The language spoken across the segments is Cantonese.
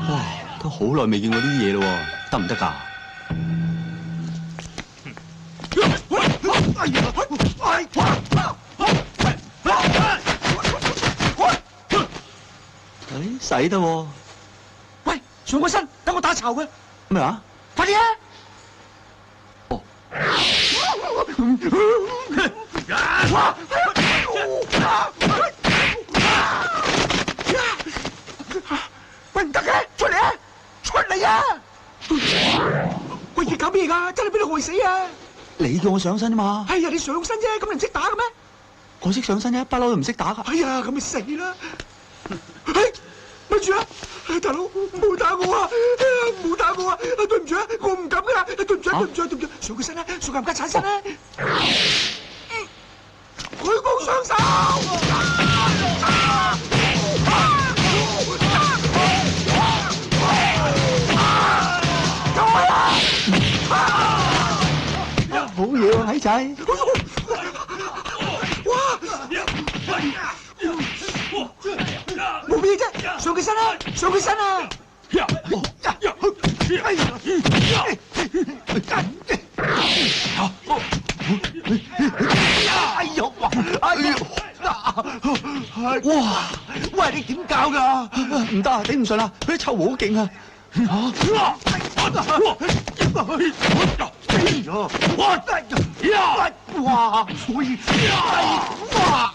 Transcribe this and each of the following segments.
哇，都好耐未見過呢啲嘢咯，得唔得㗎？誒，使得喎。喂，上個身，等我打巢佢。咩話？快啲啊！哦。喂，唔得嘅，出嚟啊！出嚟啊！喂，你搞咩㗎？真係俾你害死啊！你叫我上身啊嘛。哎呀，你上身啫，咁你唔識打嘅咩？我識上身啫，不嬲都唔識打㗎。哎呀，咁咪死啦！哎，咪住啊！大佬，唔好打我啊！唔好打我啊！對唔住啊，我唔敢㗎！對唔住啊，對唔住啊，對唔住！上佢身啦，上冚家鏟身啦！舉高雙手！好嘢喎，矮仔！冇咩啫，上佢身啦，上佢身啊！哎呀！哇！喂，你點搞㗎？唔得啊，頂唔順啦，佢啲臭毛好勁啊！哇！所以哇！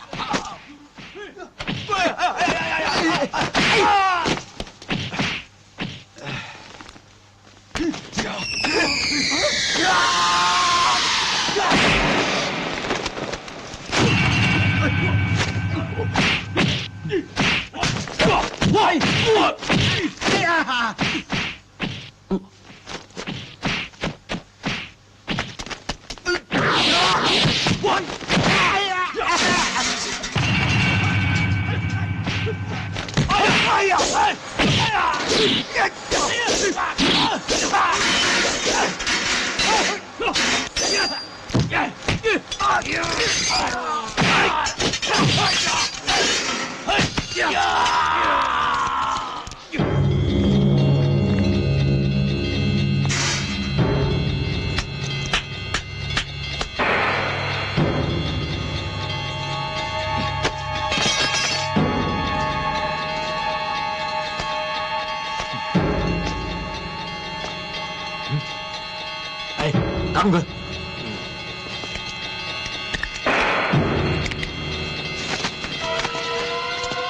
打佢！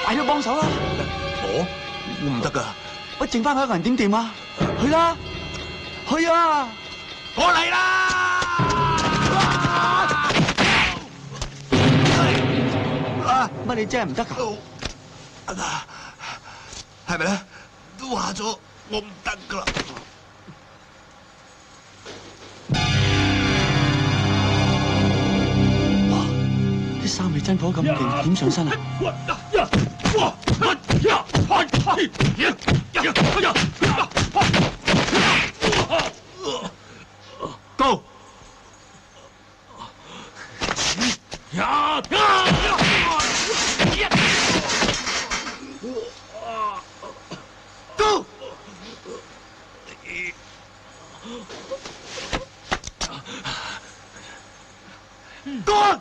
快啲幫手啦！我唔得㗎，我剩翻佢一個人點掂啊？去啦，去啊！我嚟啦！乜你真係唔得㗎？係咪咧？都話咗我唔得㗎啦！啲三味真火咁勁，點上身啊？高！高！干！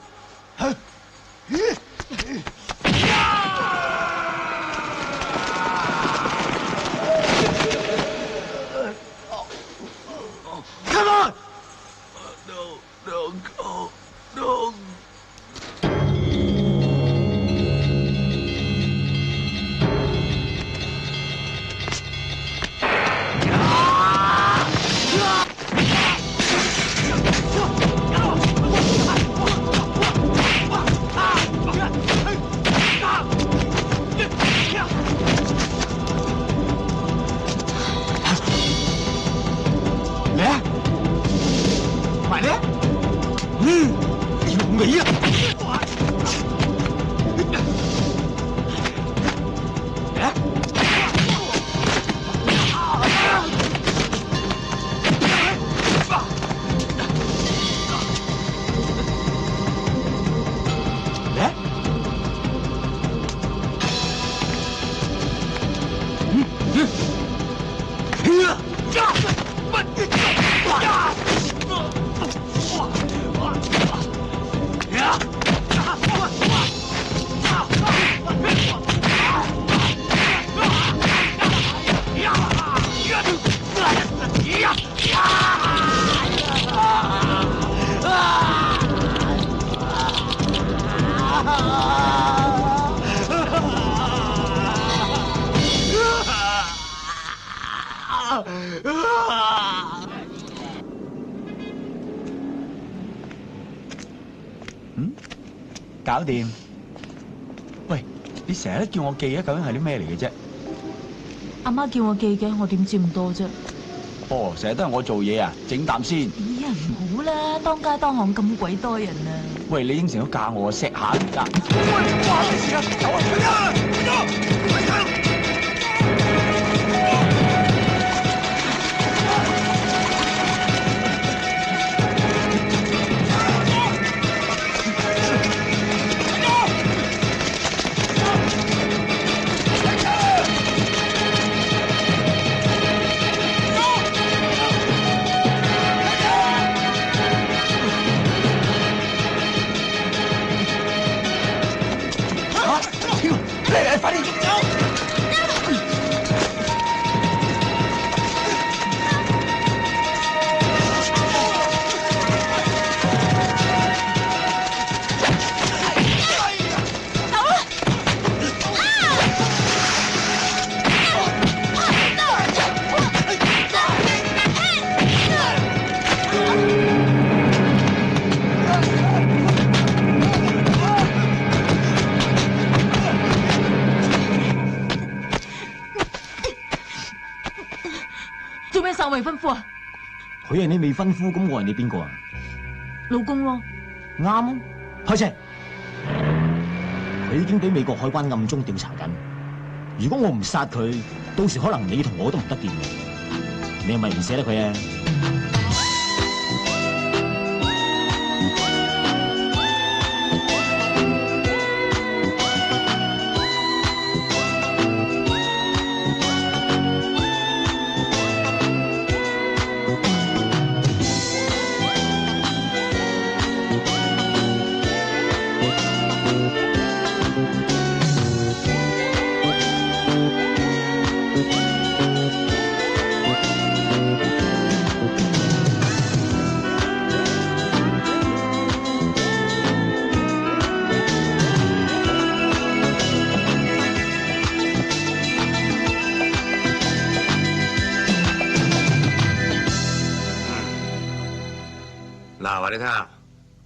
搞掂。喂，你成日都叫我記啊，究竟係啲咩嚟嘅啫？阿媽叫我記嘅，我點知咁多啫？哦，成日都係我做嘢啊，整啖先。咦呀，唔好啦，當街當巷咁鬼多人啊！喂，你應承咗嫁我，錫下唔得。喂，哇，咩事啊？走啊！快啲！快啲！快啲走！做咩受未婚夫啊？佢係你未婚夫，咁我係你邊個啊？老公咯。啱啊！開車。佢已經俾美國海關暗中調查緊。如果我唔殺佢，到時可能你同我都唔得掂。你係咪唔捨得佢啊？嗱，話你聽下，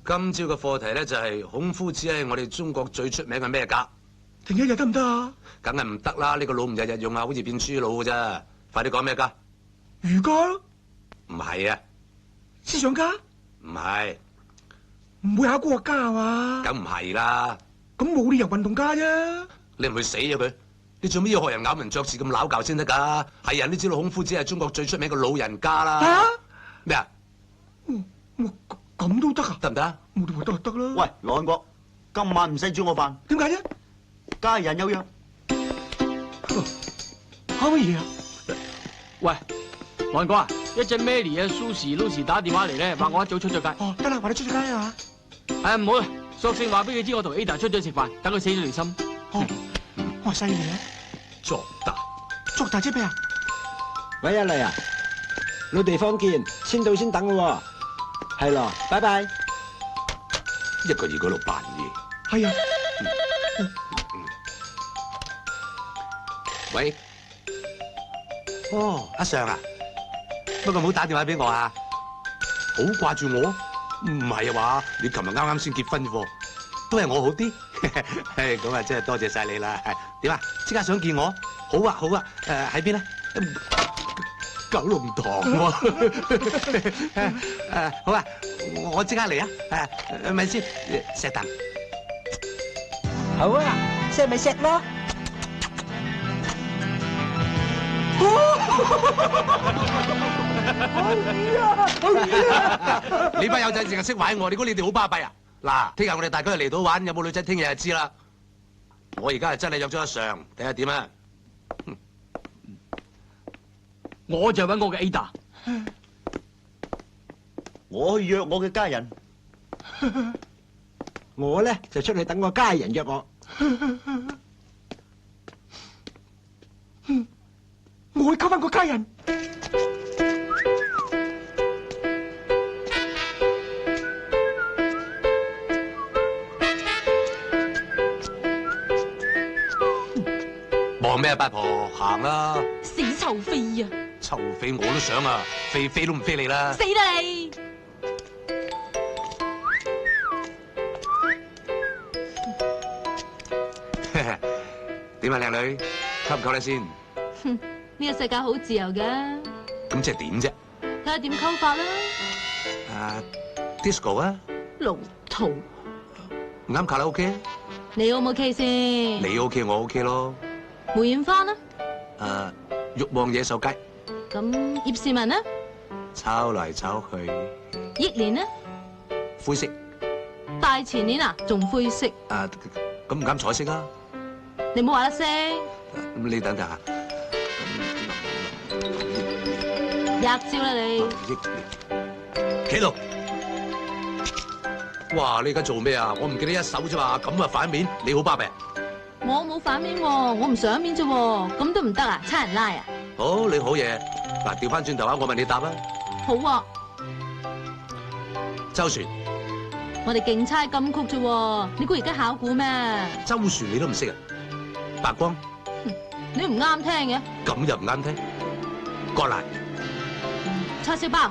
今朝嘅課題咧就係孔夫子係我哋中國最出名嘅咩家？停一日得唔得啊？梗係唔得啦！呢個腦唔日日用啊，好似變豬腦嘅啫。快啲講咩家？儒家咯，唔係啊，思想家，唔係，唔會考古學家係嘛？梗唔係啦。咁冇理由運動家啫。你唔去死咗佢？你做咩要學人咬文嚼字咁拗教先得㗎？係人都知道孔夫子係中國最出名嘅老人家啦。嚇？咩啊？咁都得啊？得唔得啊？冇理由得啦。喂，羅漢國，今晚唔使煮我飯，點解啫？家人有約。考乜嘢啊？喂，韓哥啊，一陣 Mary 啊、Lucy 打電話嚟咧，話我一早出咗街。哦，得啦，話你出咗街啊？唉，唔好啦，索性話俾佢知我同 Ada 出咗食飯，等佢死咗條心。哦，我犀利啊！作大，作大啫咩啊？喂，阿麗啊，老地方見，先到先等嘅喎。係咯，拜拜。一個二嗰度扮嘢。係啊。喂，哦，阿常啊，不過唔好打電話俾我啊，好掛住我？唔係啊嘛，你琴日啱啱先結婚啫喎，都係我好啲。咁啊，真係多謝晒你啦。點啊？即刻想見我？好啊，好啊。喺邊咧？九龍塘喎。好啊，我即刻嚟啊。咪先，錫啖。好啊，錫咪錫咯。你班友仔淨係識玩我，你估你哋好巴閉啊？嗱，聽日我哋大家嚟到玩，有冇女仔聽日就知啦。我而家係真係約咗阿常，睇下點啊？我就揾我嘅 Ada，我去約我嘅家人。我咧就出去等我家人約我。我會溝翻個家人。忙咩啊，八婆行啦！死臭飛啊！臭飛我都想啊，飛都唔飛你啦！死啦你！點啊，靚女，溝唔溝得先？呢個世界好自由噶，咁即係點啫？睇下點溝法啦。disco 啊，老土，唔啱卡拉 OK，你 O 唔 OK 先？你 OK 我 OK 咯。梅艷芳啦，慾望野獸街，咁葉倩文啦，抄嚟抄去，憶蓮啦，灰色。大前年啊，仲灰色，咁唔啱彩色啊？你唔好話得聲，咁你等陣下。吔招啦你！企度！哇！你而家做咩啊？我唔記得一手啫嘛，咁啊反面，你好巴閉。我冇反面喎，我唔想面啫喎，咁都唔得啊？差人拉啊！好，你好嘢。嗱，調翻轉頭啊，我問你答啦。好啊，周旋，我哋競猜金曲啫喎，你估而家考古咩？周旋你都唔識啊？白光，你唔啱聽嘅。咁又唔啱聽。葛蘭，叉燒包，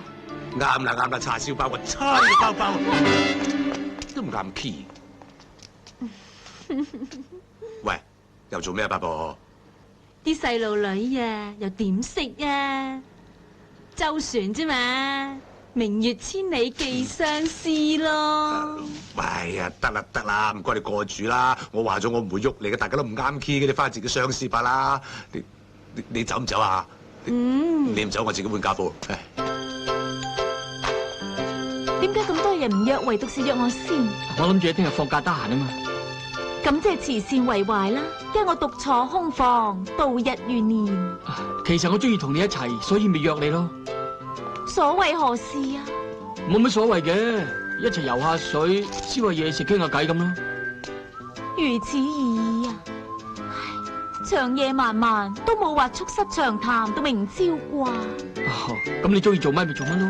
啱啦啱啦，叉燒包，我叉你包包，都唔啱 key。喂，又做咩啊，八婆？啲細路女啊，又點識啊？周旋啫嘛，明月千里寄相思咯。哎呀，得啦得啦，唔該你過住啦。我話咗我唔會喐你嘅，大家都唔啱 key 嘅，你翻去自己相思吧啦。你走唔走啊？你唔走，我自己換家課。點解咁多人唔約，唯獨是約我先？我諗住你聽日放假得閒啊嘛。咁即係慈善為懷啦，驚我獨坐空房度日如年。其實我中意同你一齊，所以咪約你咯。所謂何事啊？冇乜所謂嘅，一齊游下水，燒下嘢食，傾下偈咁咯。如此而已啊！唉，長夜漫漫都冇話促膝長談到明朝啩。咁你中意做乜咪做乜咯？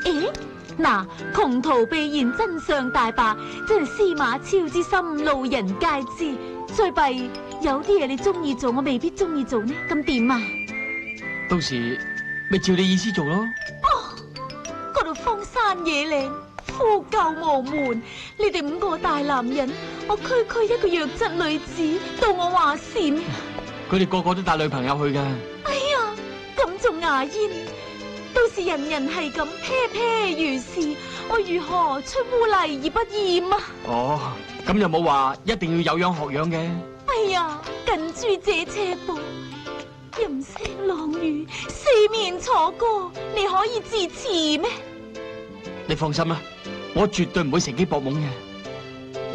誒，嗱，窮途必現真相大白，真係司馬昭之心，路人皆知。最弊有啲嘢你中意做，我未必中意做呢，咁點啊？到時咪照你意思做咯。嗰度荒山野嶺，呼救無門，你哋5個大男人，我區區一個弱質女子，到我話事咩？佢哋個個都帶女朋友去噶。哎呀，咁仲牙煙，到時人人係咁啤啤如是，我如何出污泥而不染啊？哦，咁又冇話一定要有樣學樣嘅。哎呀，近朱者赤步，吟聲浪語，四面楚歌，你可以自持咩？你放心啦，我絕對唔會乘機搏懵嘅。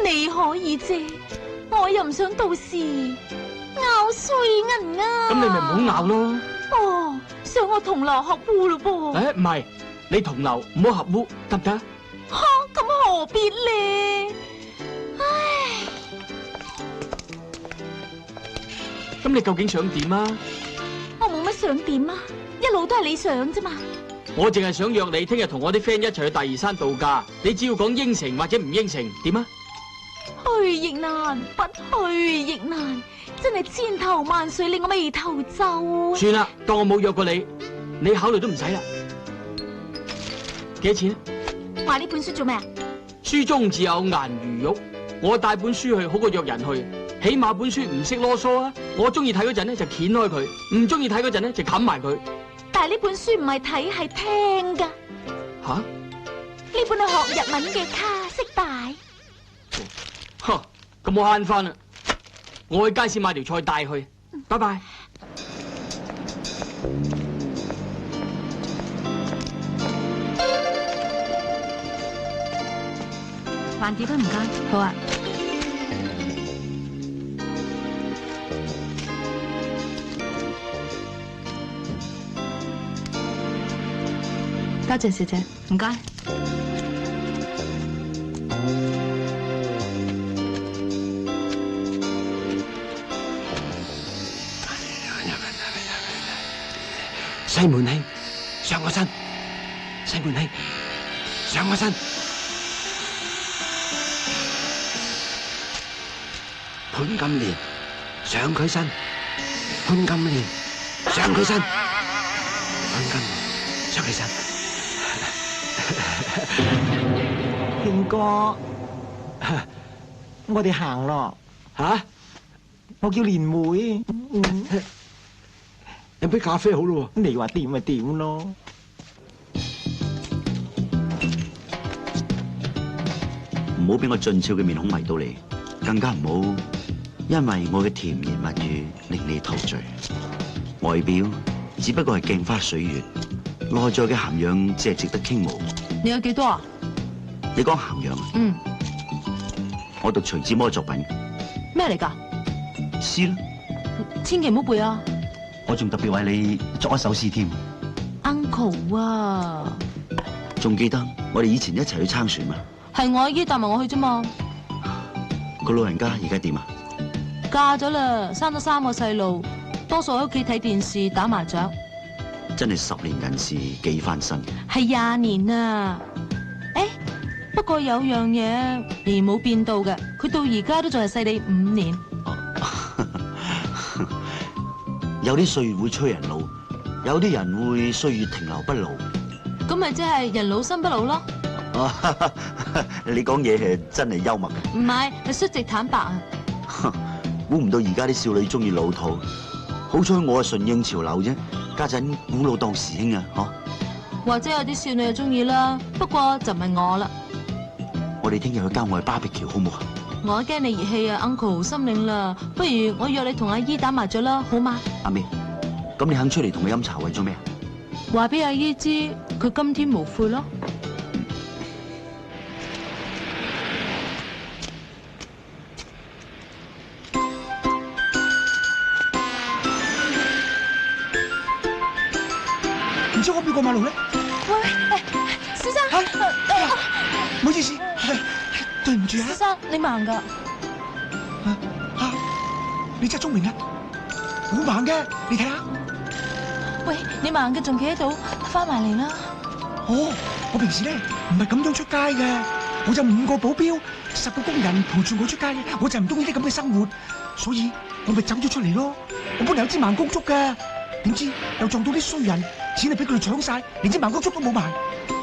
你可以啫，我又唔想到時拗碎銀啊！咁你咪唔好拗咯。哦，想我同流合污咯噃？誒，唔係，你同流唔好合污，得唔得？吓，咁何必咧？唉，咁你究竟想點啊？我冇乜想點啊，一路都係你想啫嘛。我淨係想約你聽日同我啲 friend 一齊去大嶼山度假，你只要講應承或者唔應承，點啊？去亦難，不去亦難，真係千頭萬緒令我眉頭皺。算啦，當我冇約過你，你考慮都唔使啦。幾多錢啊？買呢本書做咩啊？書中自有顏如玉，我帶本書去好過約人去，起碼本書唔識囉嗦啊！我中意睇嗰陣咧就掀開佢，唔中意睇嗰陣咧就冚埋佢。但係呢本書唔係睇係聽噶。吓？呢本係學日文嘅卡式帶。呵，咁我慳翻啦，我去街市買條菜帶去。拜拜。慢啲啦，唔該。好啊。多謝小姐，唔該。西門慶，上個身。西門慶，上個身。潘金蓮，上佢身。潘金蓮，上佢身。潘金蓮，上佢身。憲哥，我哋行咯。吓？我叫蓮妹。飲杯咖啡好咯。你話點咪點咯。唔好俾我俊俏嘅面孔迷到你，更加唔好因為我嘅甜言蜜語令你陶醉。外表只不過係鏡花水月，內在嘅涵養只係值得傾慕。你有幾多啊？你講涵養啊？嗯。我讀徐志摩作品。咩嚟㗎？詩啦。千祈唔好背啊！我仲特別為你作一首詩添。Uncle 啊！仲記得我哋以前一齊去撐船嘛？係我阿姨帶埋我去啫嘛。個老人家而家點啊？嫁咗啦，生咗3個細路，多數喺屋企睇電視打麻雀。真係10年人事幾翻身。係20年啊！誒，不過有樣嘢你冇變到嘅，佢到而家都仲係細你5年。有啲歲月會催人老，有啲人會歲月停留不老。咁咪即係人老心不老咯？你講嘢係真係幽默嘅。唔係，係率直坦白啊！估唔到而家啲少女中意老土，好彩我係順應潮流啫。家陣古老當時興啊，嗬。或者有啲少女就中意啦，不過就唔係我啦。我哋聽日去郊外巴比橋好唔好啊？我驚你熱氣啊 ，Uncle 心領啦。不如我約你同阿姨打麻雀啦，好嗎？阿妹，咁你肯出嚟同佢飲茶為咗咩啊？話俾阿姨知，佢今天無悔咯。唔知我邊個馬路咧？喂，先生，唔好意思，對唔住啊。先生，你盲噶？你真係聰明啊！好盲嘅，你睇下。喂，你盲嘅仲企喺度，翻埋嚟啦。哦，我平時咧唔係咁樣出街嘅，我有5個保鏢，10個工人陪住我出街，我就唔中意啲咁嘅生活，所以我咪走咗出嚟咯。我本來有支盲公竹嘅，點知又撞到啲衰人，錢就俾佢哋搶晒，連支盲公竹都冇埋。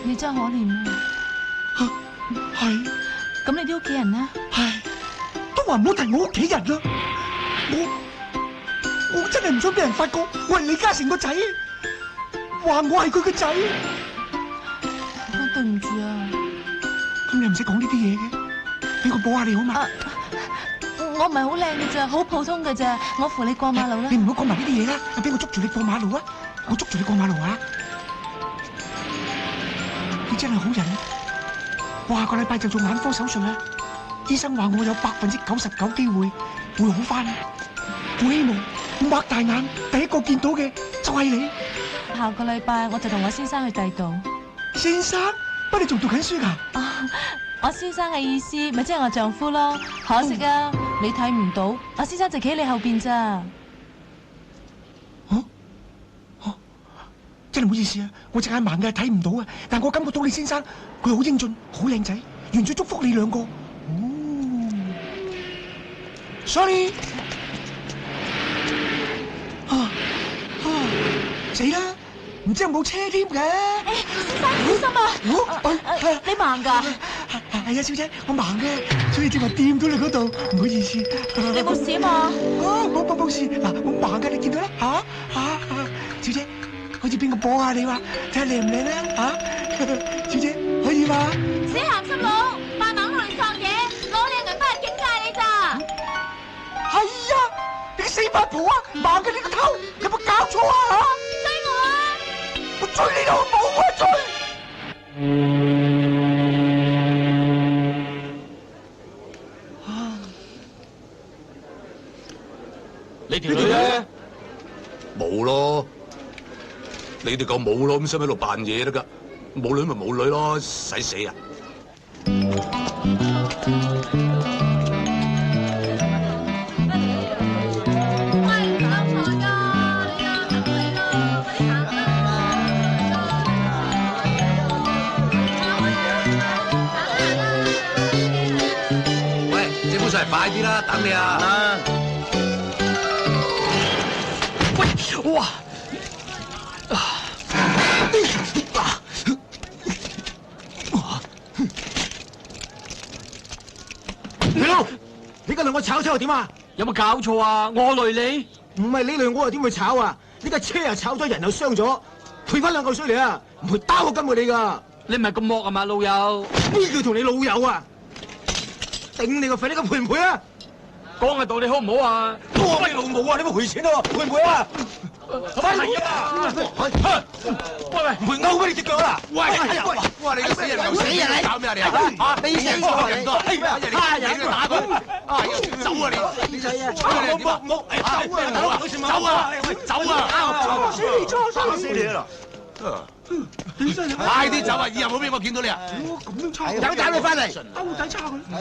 你真係可憐啊！係。咁你啲屋企人呢？唉，都話唔好提我屋企人啦。我真係唔想俾人發覺我係李嘉誠個仔，話我係佢個仔。對唔住啊。咁你唔使講呢啲嘢嘅，俾我抱下你好嘛？我唔係好靚嘅咋，好普通嘅咋，我扶你過馬路啦。你唔好講埋呢啲嘢啦，俾我捉住你過馬路啊！我捉住你過馬路啊！你真係好人。我下個禮拜就做眼科手術啦，醫生話我有99%機會會好翻。我希望我擘大眼第一個見到嘅就係你。下個禮拜我就同我先生去第度。先生，乜你仲讀緊書㗎？我先生嘅意思咪即係我丈夫咯。可惜啊，你睇唔到，我先生就企喺你後邊咋。真係唔好意思啊，我隻眼盲嘅睇唔到啊，但我感覺到你先生佢好英俊，好靚仔，願主祝福你兩個。Sorry， 死啦，唔知有冇車添嘅。先生小心啊！你盲㗎？係啊，小姐，我盲嘅，所以正話掂到你嗰度，唔好意思。你冇事啊嘛？冇事，嗱，我盲嘅，你見到啦？小姐。好似邊個播下你話，睇下靚唔靚咧？小姐可以嘛？死鹹濕佬，扮盲嚟創嘢，攞你銀包嚟警戒你咋？係啊，你個死八婆啊，盲嘅你個頭，有冇搞錯啊？追我啊！我追你都冇啊追！你條女咧？冇咯。你哋夠冇咯，咁使喺度扮嘢得㗎？冇女咪冇女咯，使死啊！喂，整杯上嚟快啲啦，等你啊！哇！你佬，你而家令我炒車又點啊？有冇搞錯啊？我累你？唔係你累我又點會炒啊？呢架車又炒咗，人又傷咗，賠翻2嚿水嚟啊！唔賠打我金過你噶。你唔係咁惡啊嘛，老友？呢叫同你老友啊！頂你個肺，你咁賠唔賠啊？講下道理好唔好啊？我你老母啊！你冇賠錢啊？賠唔賠啊？快嚟啊！喂，賠勾俾你隻腳啦！喂，哇！你個死人又死人，你搞咩啊你啊？你死錯人多，蝦人你打佢，走啊你！你仔啊！走啊！打死你啦！快啲走啊！以後唔好俾我見到你啊！有帶你翻嚟，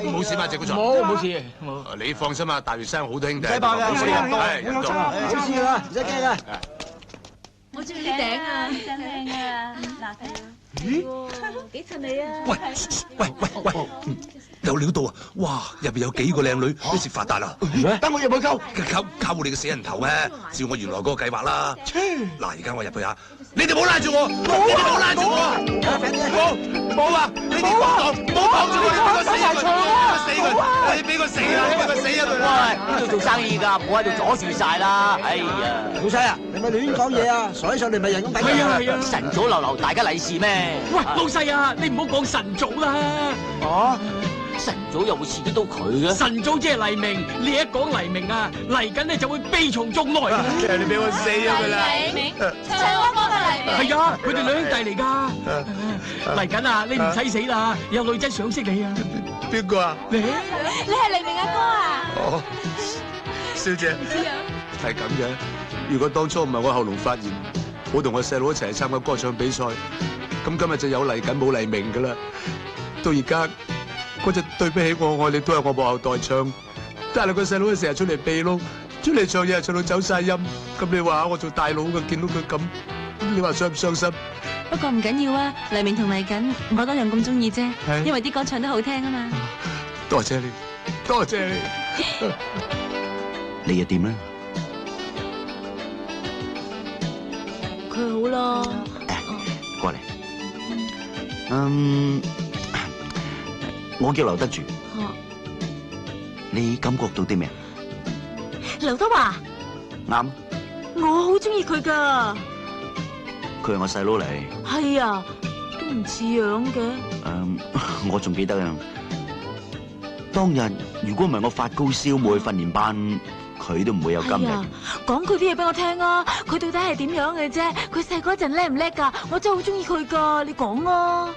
冇事嘛，謝古才。冇事冇。你放心啊，大穴山好多兄弟。唔使怕嘅，係人多。冇事啦，唔使驚啊！我中意呢頂啊，真靚啊！嗱，睇下，幾襯你啊！喂，有料到啊！哇，入邊有幾個靚女，一時發達啦！等我入去溝，靠你個死人頭咩？照我原來嗰個計劃啦。嗱，而家我入去啊！你哋唔好拉住我，你哋唔好拉住我啊！冇啊！你哋唔好綁住我，你俾個死佢，你俾個死啊！喂，呢度做生意㗎，唔好喺度阻住晒啦！哎呀，老細啊，你咪亂講嘢啊！水上嚟咪人咁抵係啊係啊！晨早流流大家利是咩？喂，老細啊，你唔好講晨早啦！哦，晨早又會刺激到佢嘅？晨早即係黎明，你一講黎明啊，嚟緊咧就會悲從中來。你俾我死咗佢啦！黎明，唱歌嘅黎明。係啊，佢哋兩兄弟嚟㗎。嚟緊啊，你唔使死啦，有女仔想識你啊！邊個啊？你係黎明阿哥啊？哦，小姐，係咁嘅。如果當初唔係我喉嚨發炎，我同我細佬一齊參加歌唱比賽，咁今日就有黎緊冇黎明㗎啦。到而家嗰隻對不起我愛你都係我幕後代唱，但係個細佬成日出嚟秘撈，出嚟唱嘢唱到走晒音。咁你話我做大佬嘅見到佢咁，你話傷唔傷心？不過唔緊要啊，黎明同黎緊，我都一樣咁中意啫，因為啲歌唱得好聽啊嘛。多謝你，多謝你。你又點咧？佢好咯。過嚟。我叫劉德柱。你感覺到啲咩？劉德華，啱。我好中意佢噶。佢係我細佬嚟。係啊，都唔似樣嘅。我仲記得啊。當日如果唔係我發高燒冇去訓練班，佢都唔會有今日。講佢啲嘢俾我聽啊！佢到底係點樣嘅啫？佢細嗰陣叻唔叻噶？我真係好中意佢噶，你講啊！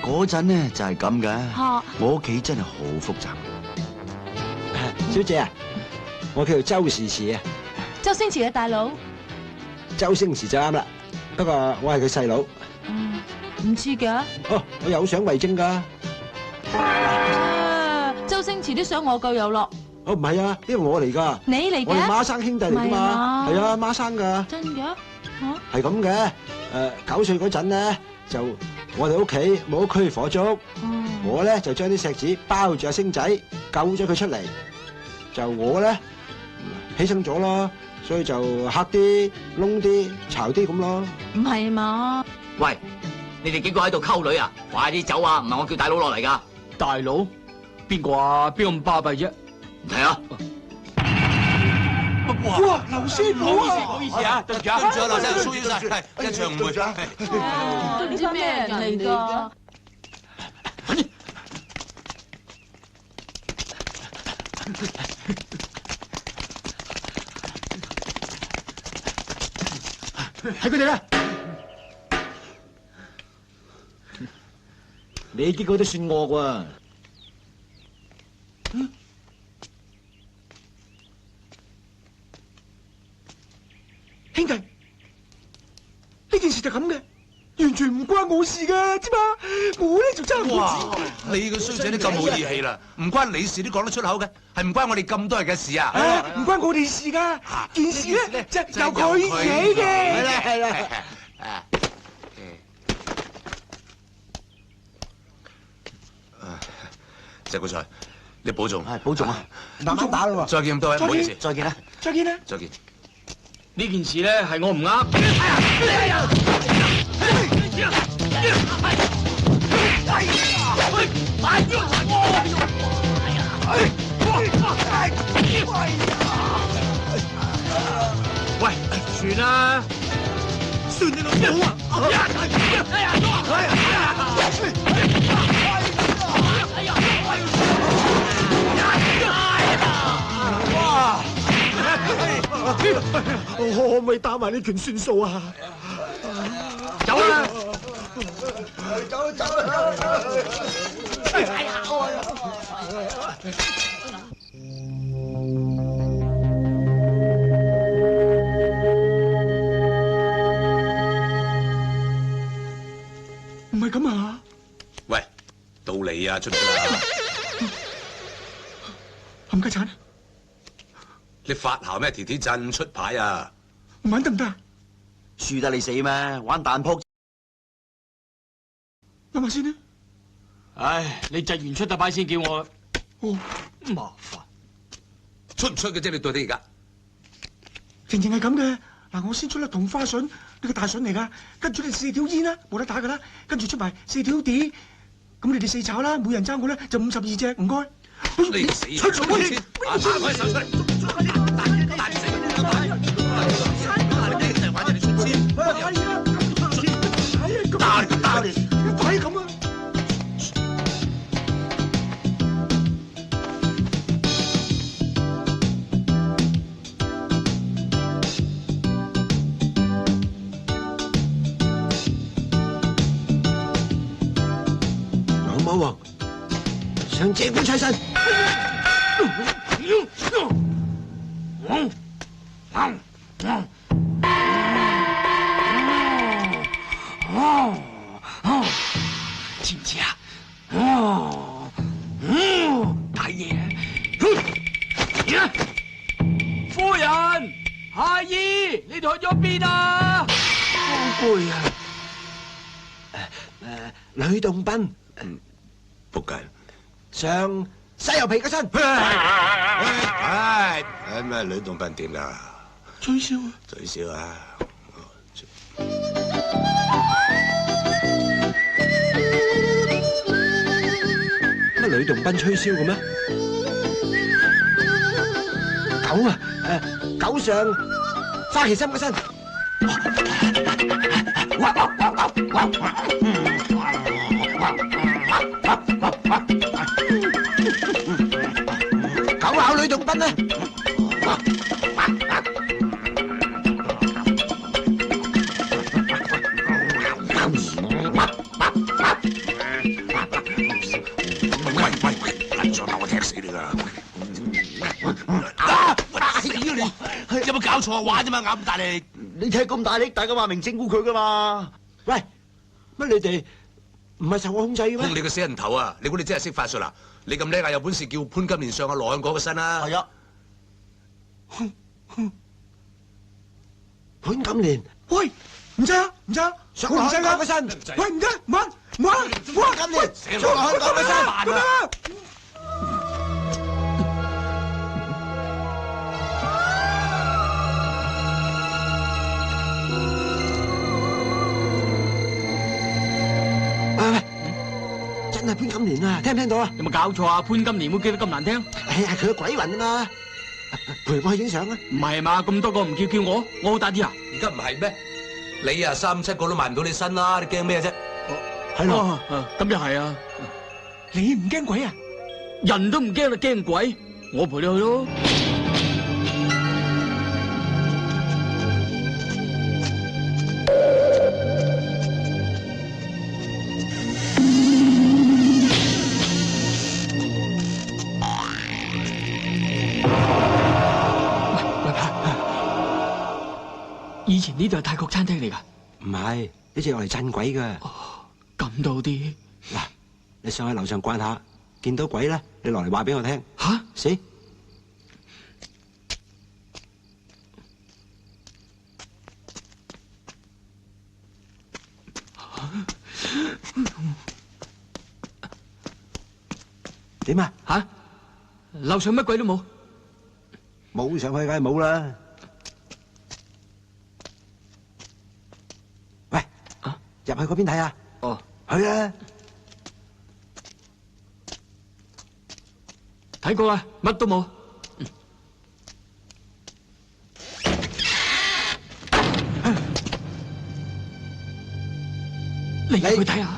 嗰陣呢就係咁嘅。我屋企真係好複雜。小姐啊，我叫做周時遲啊。周星馳嘅大佬。周星馳就啱啦，不過我係佢細佬。唔似嘅。哦，我有相為證噶。周星馳啲相我夠有咯。哦，唔係啊，呢個我嚟噶。你嚟嘅？我哋孖生兄弟嚟噶嘛。係啊，孖生噶。真嘅？係咁嘅。9歲嗰陣咧，就我哋屋企冇區火燭，我咧就將啲石子包住阿星仔，救咗佢出嚟。就我咧犧牲咗咯，所以就黑啲、窿啲、巢啲咁咯。唔係嘛？喂，你哋幾個喺度溝女啊？快啲走啊！唔係我叫大佬落嚟噶。大佬？邊個啊？邊咁巴閉啫？唔睇啊！哇，劉師傅啊！唔好意思啊，對唔住啊，對唔住啊，劉生，騷擾晒，係一場誤會。都唔知咩人嚟噶？係佢哋啦！你結果都算惡喎。兄弟，呢件事就咁嘅，完全唔關我事噶，知嘛？我咧就真係哇！你個衰仔都咁冇義氣啦，唔關你事都講得出口嘅，係唔關我哋咁多人嘅事啊！唔關我哋事噶，件事咧就由佢起嘅。係啦係啦。謝古才，你保重。係保重啊！慢慢打咯喎。再見咁多位，唔好意思。再見啦！再見啦！再見。呢件事咧係我唔啱。喂，算啦，算你老母啊！我可唔可以打埋呢拳算數啊？走啦！走！唔係咁啊！喂，到你啊，出唔出啊？冚家鏟，你發姣咩？田田鎮出牌啊！唔玩得唔得啊？輸得你死咩？玩彈撲。諗下先啦。唉，你窒完出得牌先叫我。哦，麻煩。出唔出嘅啫？你到底而家？情形係咁嘅。嗱，我先出粒同花順，呢個大順嚟噶。跟住你4條煙啦，冇得打噶啦。跟住出埋4條碟，咁你哋4炒啦，每人爭我咧就52隻，唔該。你死！出咗我先，打開手出嚟。大死！玩人哋出錢，打你！快咁啊！老魔王想借款財神。知唔知啊？大爺，夫人、阿姨，你哋去咗邊啊？好攰啊！呂洞賓仆街！上西遊皮嗰身。唉，咩呂洞賓點㗎？吹簫啊！最少啊！乜呂洞賓吹簫嘅咩？狗啊！狗上花旗參嗰身。狗咬呂洞賓啊！喂，想我踢死你㗎！死咗你！有冇搞錯啊？玩啫嘛，咬咁大力！你踢咁大力，大家話明整蠱佢噶嘛？喂，乜你哋唔係受我控制嘅咩？控你個死人頭啊！你估你真係識法術啊？你咁叻啊，有本事叫潘金蓮上阿羅香港嘅身啦！係啊，潘金蓮，喂，唔制啊，唔制啊，上羅香港嗰身。喂，唔得，唔玩，唔玩，潘金蓮上羅香港嗰身。咁啊！真係潘金蓮啊！聽唔聽到啊？有冇搞錯啊？潘金蓮會叫得咁難聽？係佢個鬼魂啊嘛！陪我去影相啊！唔係嘛？咁多個唔叫我，我好打啲啊？而家唔係咩？你啊3、7個都埋唔到你身啦！你驚咩啫？係咯，咁又係啊！你唔驚鬼啊？人都唔驚啦，驚鬼？我陪你去咯。以前呢度係泰國餐廳嚟㗎？唔係，呢隻用嚟鎮鬼㗎。咁都好啲。嗱，你上去樓上逛下，見到鬼咧，你落嚟話俾我聽。吓？死！點啊？吓？樓上乜鬼都冇。冇上去梗係冇啦。去嗰邊睇下。哦，去啊！睇過啦，乜都冇。你入去睇下。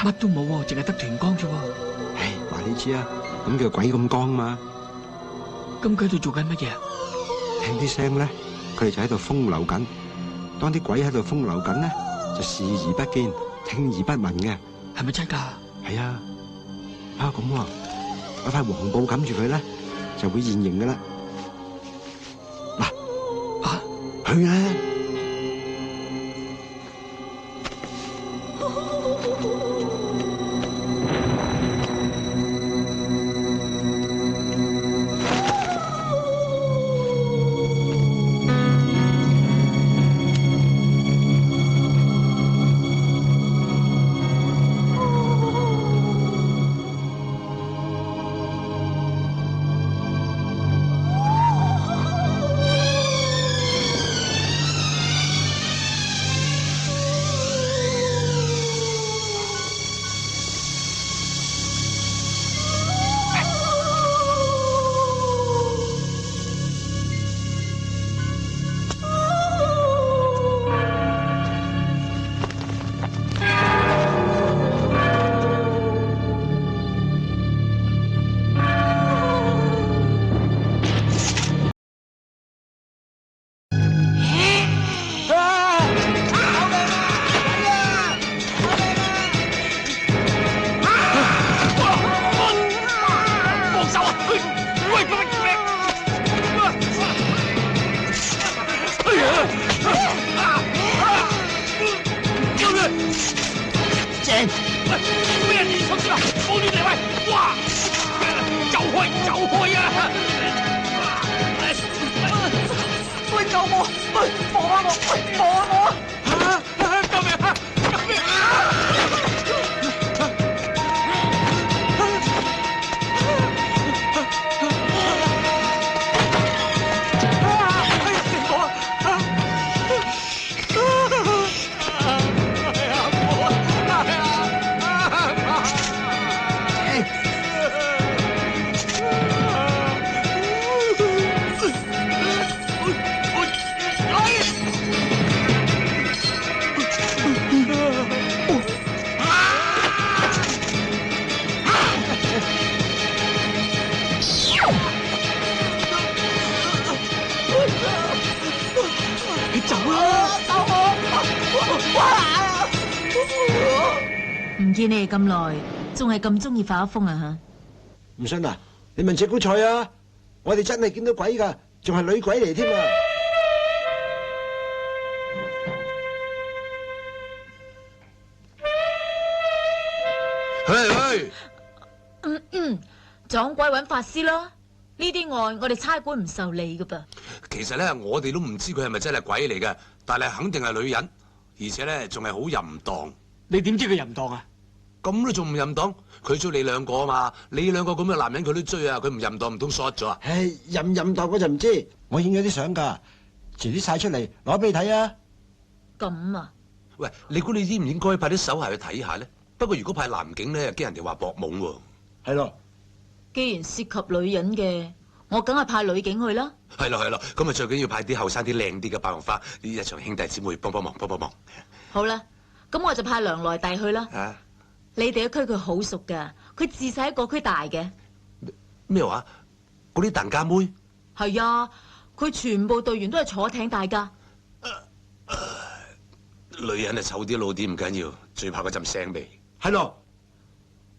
乜都冇喎，淨係得團光啫喎。唉，話你知啊，咁叫鬼咁光嘛。咁佢喺度做緊乜嘢啊？聽啲聲咧，佢哋就喺度風流緊。當啲鬼喺度風流緊咧，就視而不見，聽而不聞嘅。係咪真㗎？係啊。啊咁喎，有塊黃布冚住佢咧，就會現形㗎啦。嗱，啊，去啦！唔見你哋咁耐，仲係咁中意發瘋啊吓！唔信啊？你問謝姑菜啊！我哋真係見到鬼㗎，仲係女鬼嚟添啊！去，撞鬼揾法師咯，呢啲案我哋差館唔受理㗎噃。其實咧，我哋都唔知佢係咪真係鬼嚟嘅，但係肯定係女人，而且咧仲係好淫蕩。你點知佢淫蕩啊？咁都仲唔淫蕩？佢追你兩個啊嘛，你兩個咁嘅男人佢都追啊，佢唔淫蕩唔通 short 咗啊？唉，淫唔淫蕩我就唔知，我影咗啲相㗎，遲啲晒出嚟攞俾你睇啊！咁啊？喂，你估你應唔應該派啲手下去睇下咧？不過如果派男警咧，又驚人哋話搏懵喎。係咯，既然涉及女人嘅，我梗係派女警去啦。係咯，咁啊最緊要派啲後生啲靚啲嘅白龍花，一場兄弟姊妹幫忙。好啦，咁我就派梁來弟去啦。啊？你哋嘅區佢好熟噶，佢自細喺個區大嘅。咩話？嗰啲疍家妹？係啊，佢全部隊員都係坐艇大噶。女人啊，醜啲老啲唔緊要，最怕嗰陣腥味。係咯，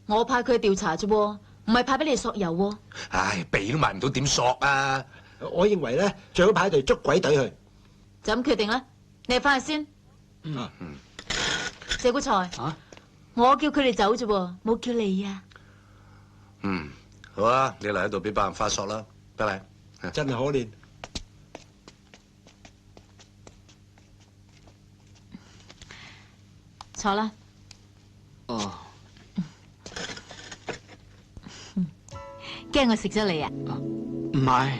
我派佢去調查啫，唔係派俾你索油喎。唉，鼻都埋唔到，點索啊？我認為咧，最好派隊捉鬼隊去。就咁決定啦，你哋翻去先。謝姑才，我叫佢哋走啫，冇叫你啊。好啊，你嚟喺度俾百人發索啦，拜拜。真係可憐。坐啦。哦，驚我食咗你啊？唔係，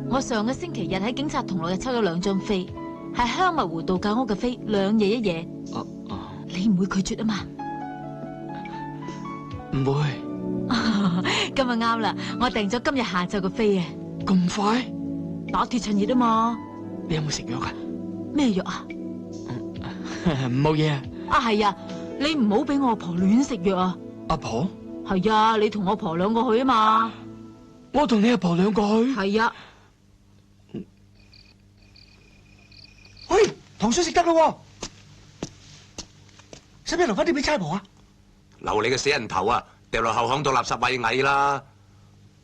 我上個星期日喺警察銅鑼日抽咗2張飛，係香蜜湖度假屋嘅飛，2夜1夜。你唔會拒絕啊嘛？唔會。咁啊啱啦，我訂咗今日下晝嘅飛啊！咁快？打鐵趁熱啊嘛！你有冇食藥啊？咩藥啊？冇嘢啊。啊係啊，你唔好俾我阿婆亂食藥啊！阿婆？係啊，你同我婆2個去啊嘛！我同你阿婆2個去？係啊。喂，糖水食得咯，使唔使留翻啲俾差婆啊？留你嘅死人頭啊！掉落後巷度垃圾位蟻啦！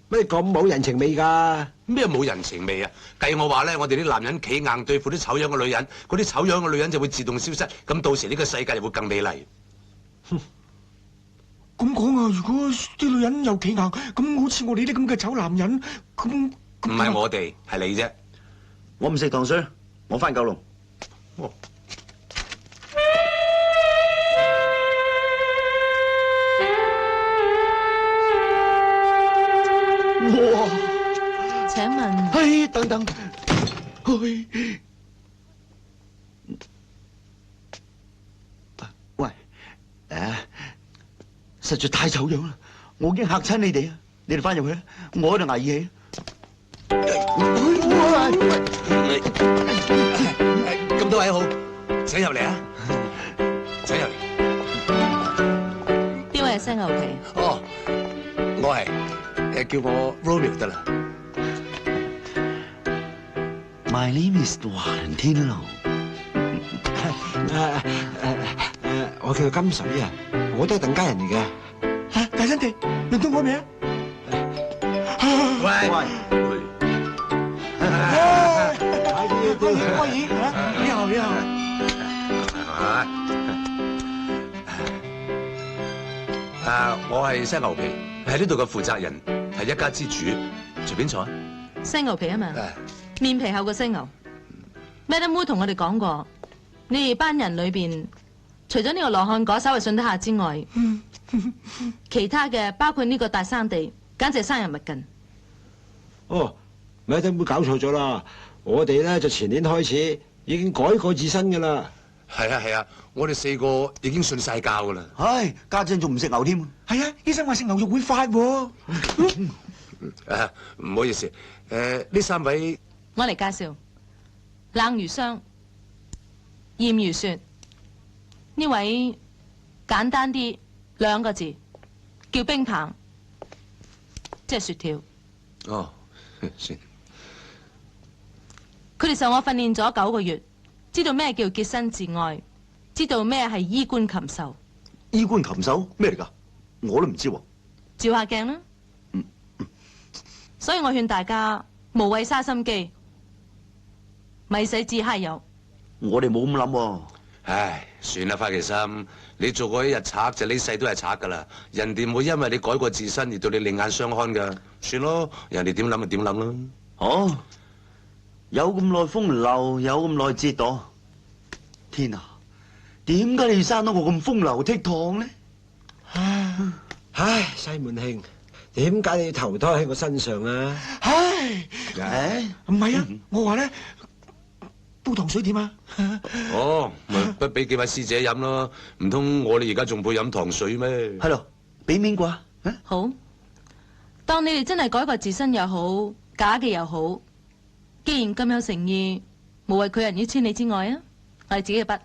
咩咁冇人情味㗎？咩冇人情味啊？計我話咧，我哋啲男人企硬對付啲醜樣嘅女人，嗰啲醜樣嘅女人就會自動消失，咁到時呢個世界就會更美麗。咁講啊，如果啲女人又企硬，咁好似我哋啲咁嘅醜男人，咁唔係我哋，係你啫。我唔食糖水，我翻九龍。哦哇！請問，嘿，等等，嘿，喂，實在太醜樣啦，我已經嚇親你哋啊！你哋翻入去啦，我喺度捱義氣。咁多位好，請入嚟啊！請入嚟。邊位係西牛皮？哦，我係。叫我 Romeo 得啦。My name is 環天奴。我叫金水啊，我都係鄧家人嚟嘅。嚇，大新地，輪到我未啊？喂，歡迎，你好，你好。我係西牛皮，係呢度嘅負責人。係一家之主，隨便坐。西牛皮啊嘛，面皮厚過犀牛。Madam Wu 同我哋講過，你哋班人裏邊，除咗呢個羅漢果稍為信得下之外，其他嘅包括呢個大生地，簡直係生人勿近。哦，Madam Wu搞錯咗啦，我哋咧就前年開始已經改過自身噶啦。係啊，我哋4個已經信晒教噶啦。唉，家陣仲唔食牛添？係啊，醫生話食牛肉會發喎。唔好意思，呢3位我嚟介紹，冷如霜，艷如雪。呢位簡單啲2個字，叫冰棒，即係雪條。哦，算。佢哋受我訓練咗9個月。知道咩叫潔身自愛，知道咩係衣冠禽獸。衣冠禽獸咩嚟㗎？我都唔知喎。照下鏡啦。所以我勸大家無謂嘥心機，咪使自揩油。我哋冇咁諗喎。唉，算啦，花旗參，你做過一日賊就呢世都係賊㗎啦。人哋唔會因為你改過自身而對你另眼相看㗎。算咯，人哋點諗就點諗啦。哦。有咁耐風流，有咁耐折墮，天啊！點解你要生到我咁風流倜儻呢？唉，西門慶，點解你要投胎喺我身上啊？唉，唔係啊，我話咧煲糖水點啊？哦，咪不俾幾位師姐飲咯，唔通我哋而家仲配飲糖水咩？係咯，俾面啩？好，當你哋真係改過自身又好，假嘅又好。既然咁有誠意，無謂拒人於千里之外啊！我哋自己嘅筆。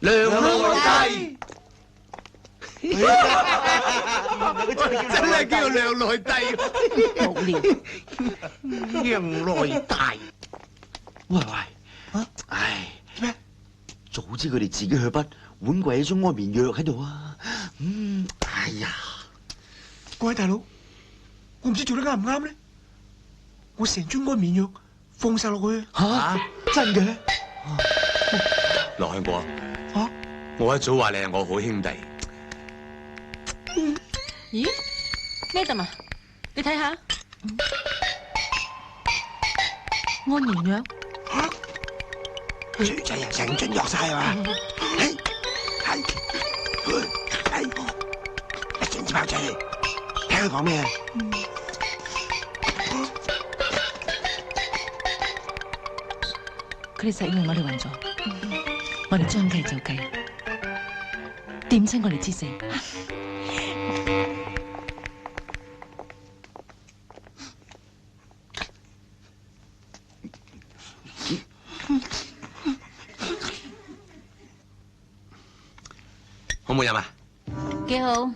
娘來弟，真係叫娘來弟，無聊。娘來弟。喂，唉，咩？早知佢哋自己去筆，碗鬼中安眠藥喺度啊！哎呀，各位大佬，我唔知做得啱唔啱咧。我成樽安眠藥放晒落去。吓？真嘅？羅香果，我一早話你係我好兄弟，咦？Madam啊，你睇下，安眠藥。豬仔啊，成樽藥晒啊嘛！係，一陣子爆仔嚟，睇佢講咩啊？佢哋實以為我哋暈咗，我哋將計就計，點親我哋之死。好唔好飲啊？幾好，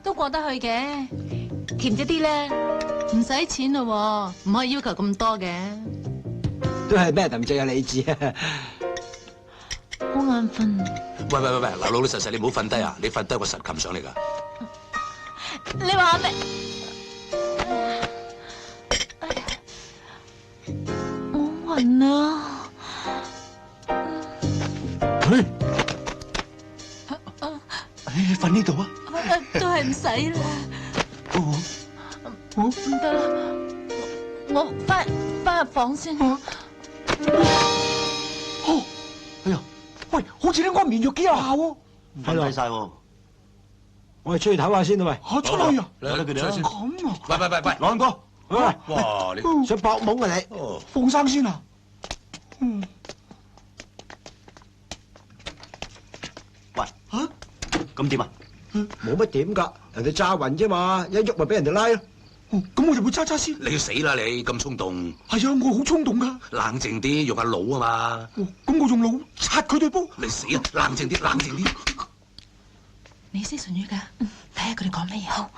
都過得去嘅，甜咗啲啦。唔使錢咯，唔可以要求咁多嘅。都係 Madam 最有理智啊！好眼瞓。喂，嗱，老老實實你唔好瞓低啊！你瞓低我實擒上嚟噶。你話咩？我暈啊！瞓呢度啊？都係唔使啦。唔得啦，我翻入房先。哎呀，喂，好似啲安眠藥幾有效喎。瞓低晒喎。我哋出去唞下先啦，喂。嚇出去啊？嚟佢哋啦先。咁啊？喂，朗哥，喂，哇！你想搏懵啊你？放生先啊？喂，咁點啊？冇乜點㗎，人哋炸暈啫嘛，一喐咪俾人哋拉咯。咁我就會揸先。你要死啦你！咁衝動。係啊，我好衝動㗎。冷靜啲，用下腦啊嘛。咁我用腦拆佢對煲。你死啊！冷靜啲，冷靜啲。你識唇語㗎？睇下佢哋講咩嘢。好。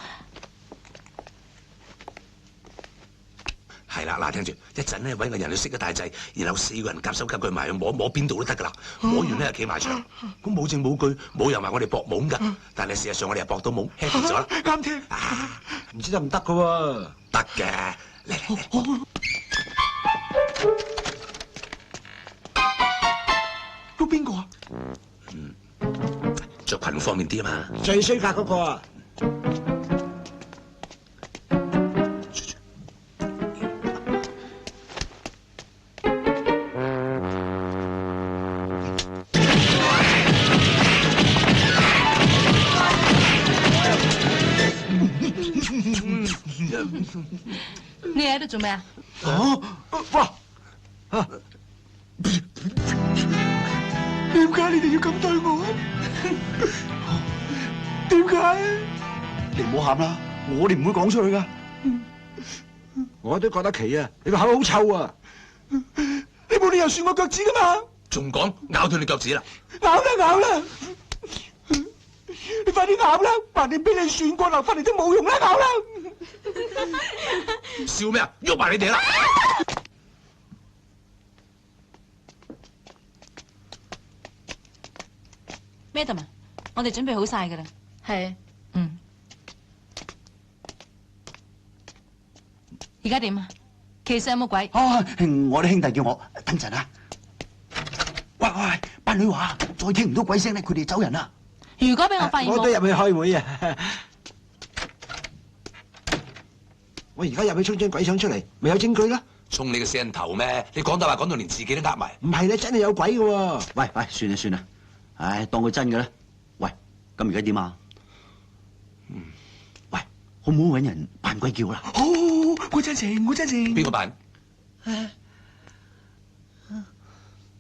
係啦，嗱，聽住，一陣咧揾個人去熄個大掣，然後4個人夾手夾腳埋去摸邊度都得噶啦。摸完咧就企埋牆，咁冇證冇據，冇人話我哋搏懵噶。但係事實上我哋係搏到懵 happy 咗啦。啱聽。唔知得唔得㗎喎？得嘅，嚟。喐邊個啊？着裙方便啲啊嘛。最衰格嗰個啊！你喺度做咩啊？哇！點解你哋要咁對我？點解？你唔好喊啦，我哋唔會講出去噶。我都覺得奇啊！你個口好臭啊！你冇理由算我腳趾噶嘛？仲講咬斷你腳趾啦！咬啦！你快啲咬啦！橫掂俾你算過留翻嚟都冇用啦！咬啦！笑咩啊？喐埋你哋啦！Madam 啊，我哋準備好晒㗎啦。係。而家點啊？其實有冇鬼？我啲兄弟叫我等陣啊。喂，班女話再聽唔到鬼聲咧，佢哋走人啦。如果俾我發現我都入去開會啊！我而家入去衝張鬼相出嚟，咪有證據啦！衝你個死人頭咩？你講大話講到連自己都呃埋。唔係咧，真係有鬼㗎喎！喂，算啦，唉，當佢真嘅啦。喂，咁而家點啊？喂，好唔好搵人扮鬼叫啦？好，我贊成。邊個扮？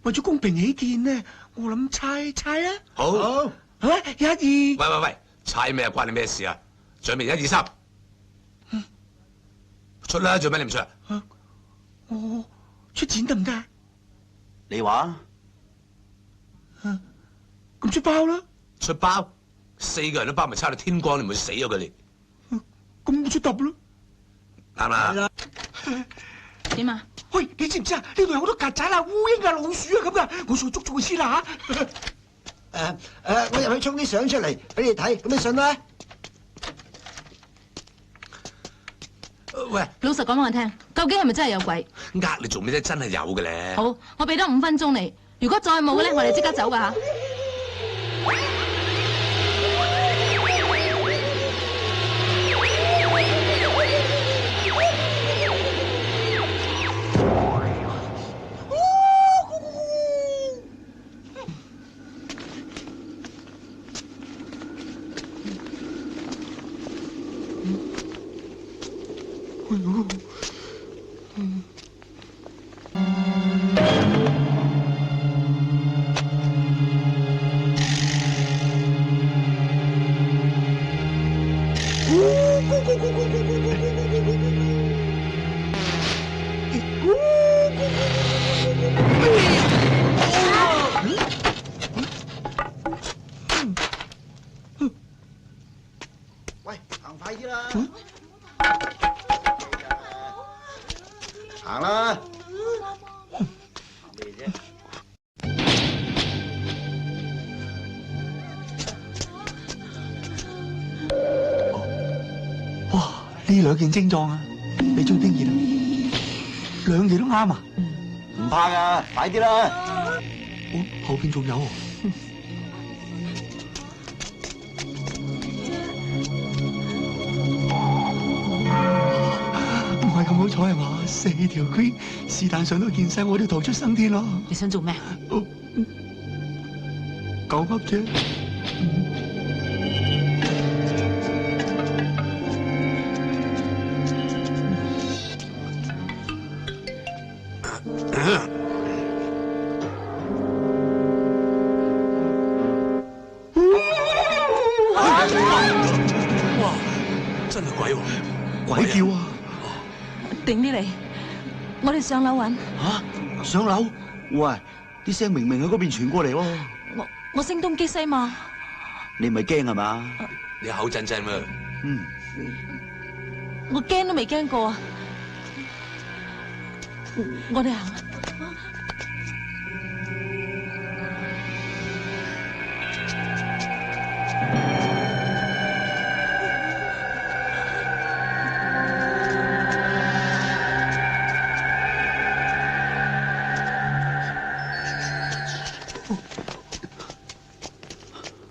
為咗公平起見呢，我諗猜啦。好，好，1、2。喂，猜咩啊？關你咩事啊？準備1、2、3，出啦！做咩你唔出啊？我出錢得唔得？你話？咁出包啦。出包，4個人都包咪差到天光，你唔會死咗佢哋？咁我出揼咯。啱啦。點啊？喂，你知唔知啊？呢度有好多曱甴啊、烏蠅啊、老鼠啊咁噶，我上去捉咗佢先啦吓。我入去衝啲相出嚟俾你睇，咁你信啦？喂，老實講俾我聽，究竟係咪真係有鬼？呃你做咩啫？真係有嘅咧。好，我俾多5分鐘你，如果再冇嘅咧，我哋即刻走噶吓。喂，行快啲啦！行啦！咩啫？哇！呢兩件精壯啊，你中唔中意啊？兩件都啱啊！唔怕噶，快啲啦！哦，後邊仲有喎。唔係咁好彩係嘛？4條 Queen 是但上到件世，我都逃出生天咯。你想做咩？狗噏啫。哇！真係鬼喎！鬼叫啊！頂啲嚟，我哋上樓揾。吓，上樓？喂，啲聲明明喺嗰邊傳過嚟喎。我聲東擊西嘛。你唔係驚係嘛？你口震震喎。嗯，我驚都未驚過啊！我哋行啊！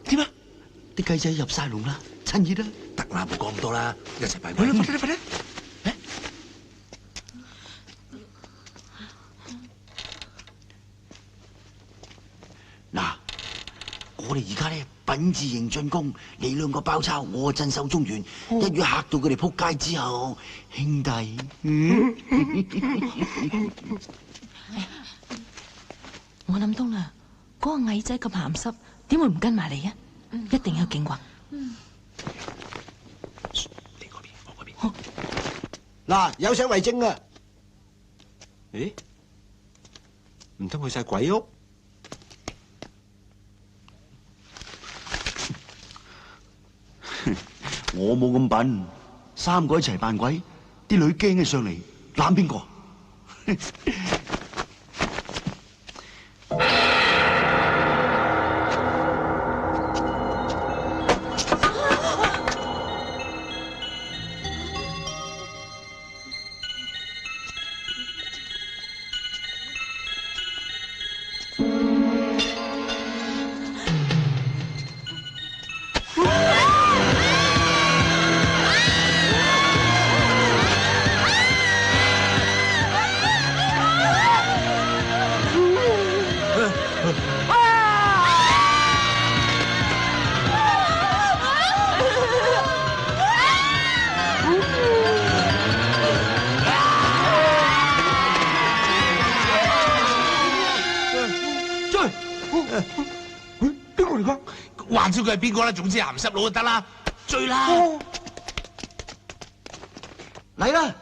點啊？啲雞仔入晒籠啦，趁熱啦！得啦，唔好講咁多啦，一齊拜鬼。快啲，快啲！嗱，我哋而家咧品字型進攻，你兩個包抄，我鎮守中原，一於嚇到佢哋撲街之後，兄弟，我諗通啦，嗰個矮仔咁鹹濕，點會唔跟埋嚟啊？一定有警棍。你嗰邊，我嗰邊。嗱，有相為證啊！咦？唔通去晒鬼屋？我冇咁笨，3個一齊扮鬼，啲女驚起上嚟，攬邊個？邊個嚟㗎？話咗佢係邊個啦，總之鹹濕佬就得啦，追啦！嚟啦，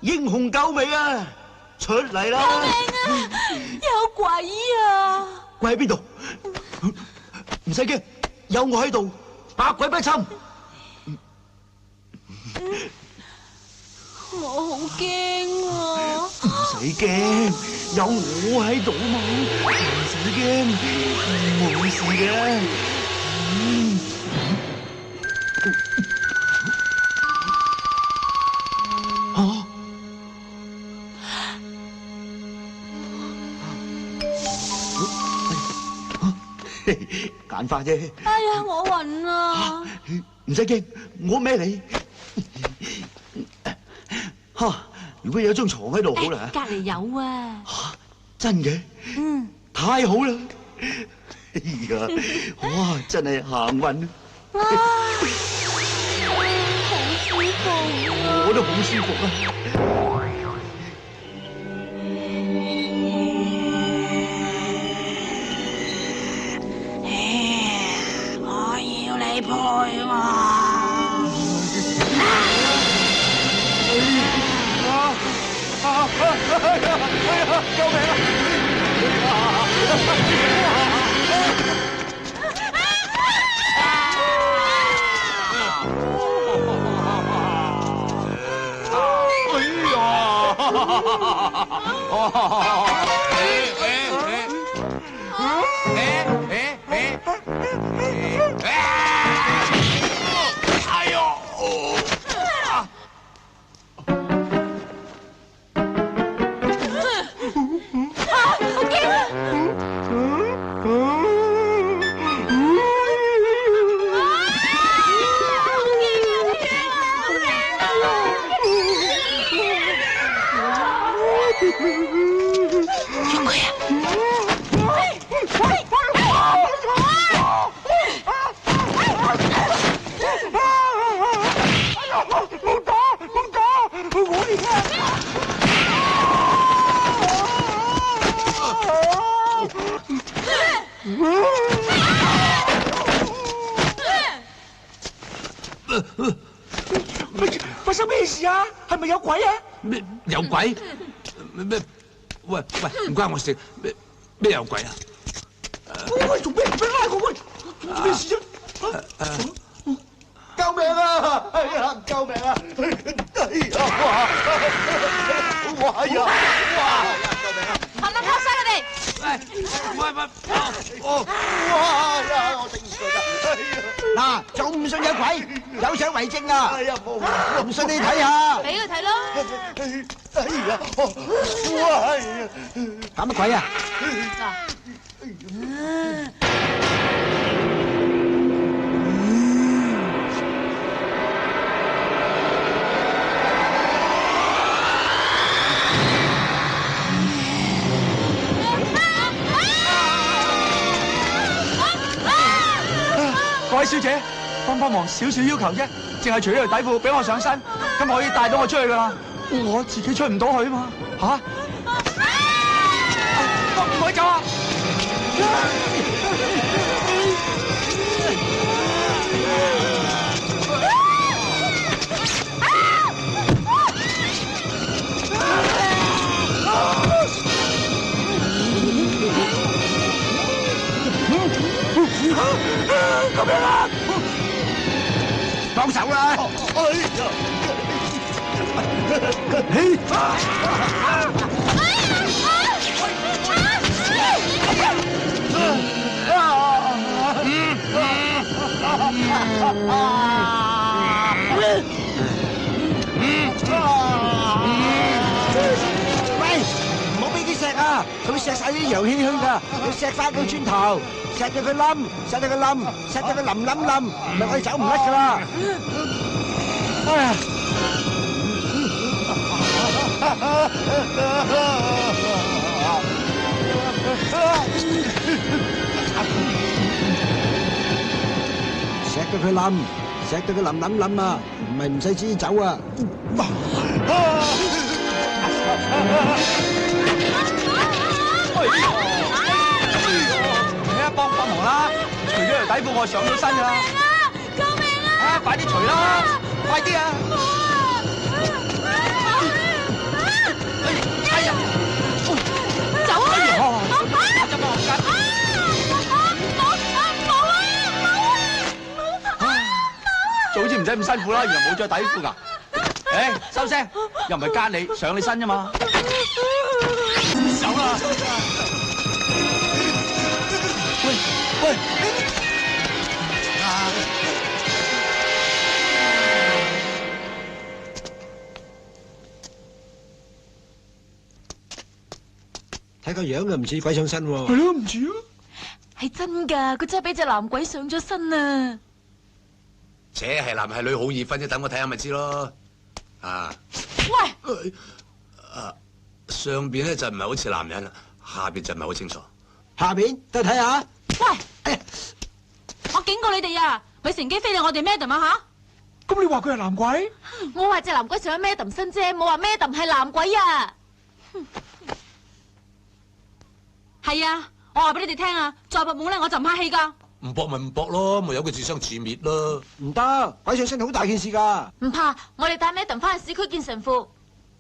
英雄救美啊，出嚟啦！救命啊！有鬼啊！鬼喺邊度？唔使驚，有我喺度，百鬼不侵。我好驚啊！唔使驚，有我喺度啊嘛，唔使驚，冇事嘅。簡化啫。哎呀，我暈啊！唔使驚，我孭你。吓，如果有張床喺度好啦。隔離有啊。吓，真嘅？嗯。太好啦！哎呀，哇，真係行運。好舒服啊！我都好舒服啊！我要你陪我。救命發生咩事啊？係咪有鬼啊？咩有鬼？咩？喂，唔關我事。咩有鬼啊？喂，做咩拉我？喂，做咩事啊？救命啊！哎呀，救命啊！哎呀，哇！哎呀，哇！救命啊！冚唪唥撲晒佢哋！喂，哇呀！我頂唔順啦！嗱，仲唔信有鬼？有相為證啊！哎呀，冇，唔信你睇下。俾佢睇咯。哎呀，哇！哎呀，搞乜鬼啊？各位小姐，幫忙，少少要求啫，淨係除咗條底褲俾我上身，咁可以帶到我出去噶啦。我自己出唔到去啊嘛，吓？唔可以走啊！救命啊！放手啦！喂，唔好俾佢錫啊！佢會錫晒啲陽氣去㗎，要錫翻佢轉頭。錫到佢冧，錫到佢冧，錫到佢冧，唔係我哋走唔甩噶啦！哎呀！錫到佢冧，錫到佢冧啊！唔係唔使自己走啊！幫忙啦！除咗條底褲，我上到身噶啦！救命啊！快啲除啦！快啲啊！哎呀！走啊！早知唔使咁辛苦啦，原來冇着底褲噶。誒，收聲！又唔係奸你，上你身啫嘛！走啦！喂！睇個樣又唔似鬼上身喎。係咯，唔似啊。係真噶，佢真係俾隻男鬼上咗身啊！且係男係女好易分啫，等我睇下咪知咯。啊！喂！上邊咧就唔係好似男人啦，下邊就唔係好清楚。下邊都睇下。喂！我警告你哋啊，咪乘機非禮我哋 Madam 啊咁你話佢係男鬼？我話隻男鬼上咗 Madam 身啫，冇話 Madam 係男鬼啊！係啊，我話俾你哋聽啊，再搏懵咧我就唔客氣噶。唔搏咪唔搏咯，咪由佢自生自滅咯。唔得，鬼上身好大件事㗎。唔怕，我哋帶 Madam 翻去市區見神父。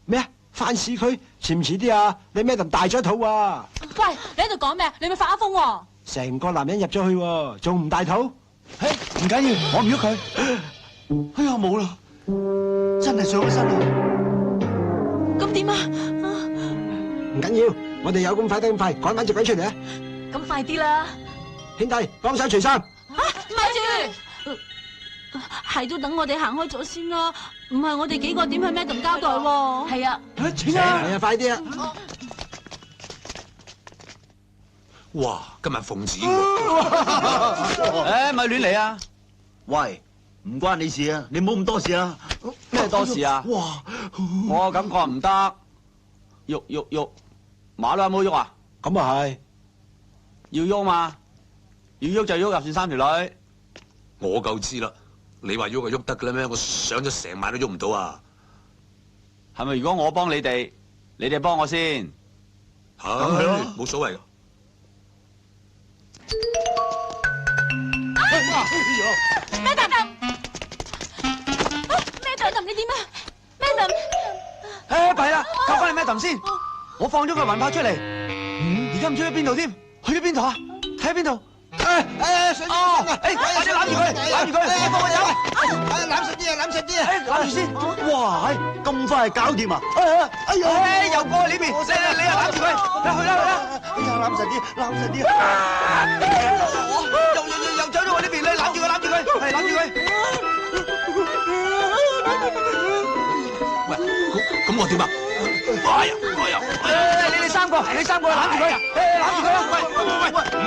咩啊？翻市區遲唔遲啲啊？你咩咁大咗肚啊？喂，你喺度講咩？你咪發瘋喎！成個男人入咗去喎，仲唔大肚？嘿，唔緊要，我唔喐佢。哎呀，冇啦，真係上咗身啦。咁點啊？唔緊要，我哋有咁快得咁快，趕翻隻鬼出嚟啊！咁快啲啦！兄弟，幫手除衫。咪住，係都等我哋行開咗先啦，唔係我哋幾個點向 Madam 交代喎？係啊，請啊！係啊，快啲啊！哇，今日奉旨喎！誒，咪亂嚟啊！喂，唔關你事啊，你唔好咁多事啊。咩多事啊？哇，我感覺唔得，喐，馬騮有冇喐啊？咁啊係，要喐嘛？要喐就喐入線三條女。我夠知啦，你話喐就喐得㗎啦咩？我上咗成晚都喐唔到啊！係咪？如果我幫你哋，你哋幫我先。係咯，冇所謂。Madam 你點啊 ？Madam，誒，弊啦，救翻你 Madam 先。我放咗個魂魄出嚟，而家唔知去邊度添，去咗邊度啊？睇下邊度。水哦，快啲攬住佢，攬住佢，放我走。攬實啲啊，攬實啲啊！攬住先。哇，咁快搞掂啊！哎呀，又過去呢邊，你又攬住佢，去啦。哎呀，攬實啲，攬實啲。又走咗我呢邊，你攬住佢，係攬住佢。喂，咁我點啊？你哋三個攬住佢，攬住佢啊！喂，唔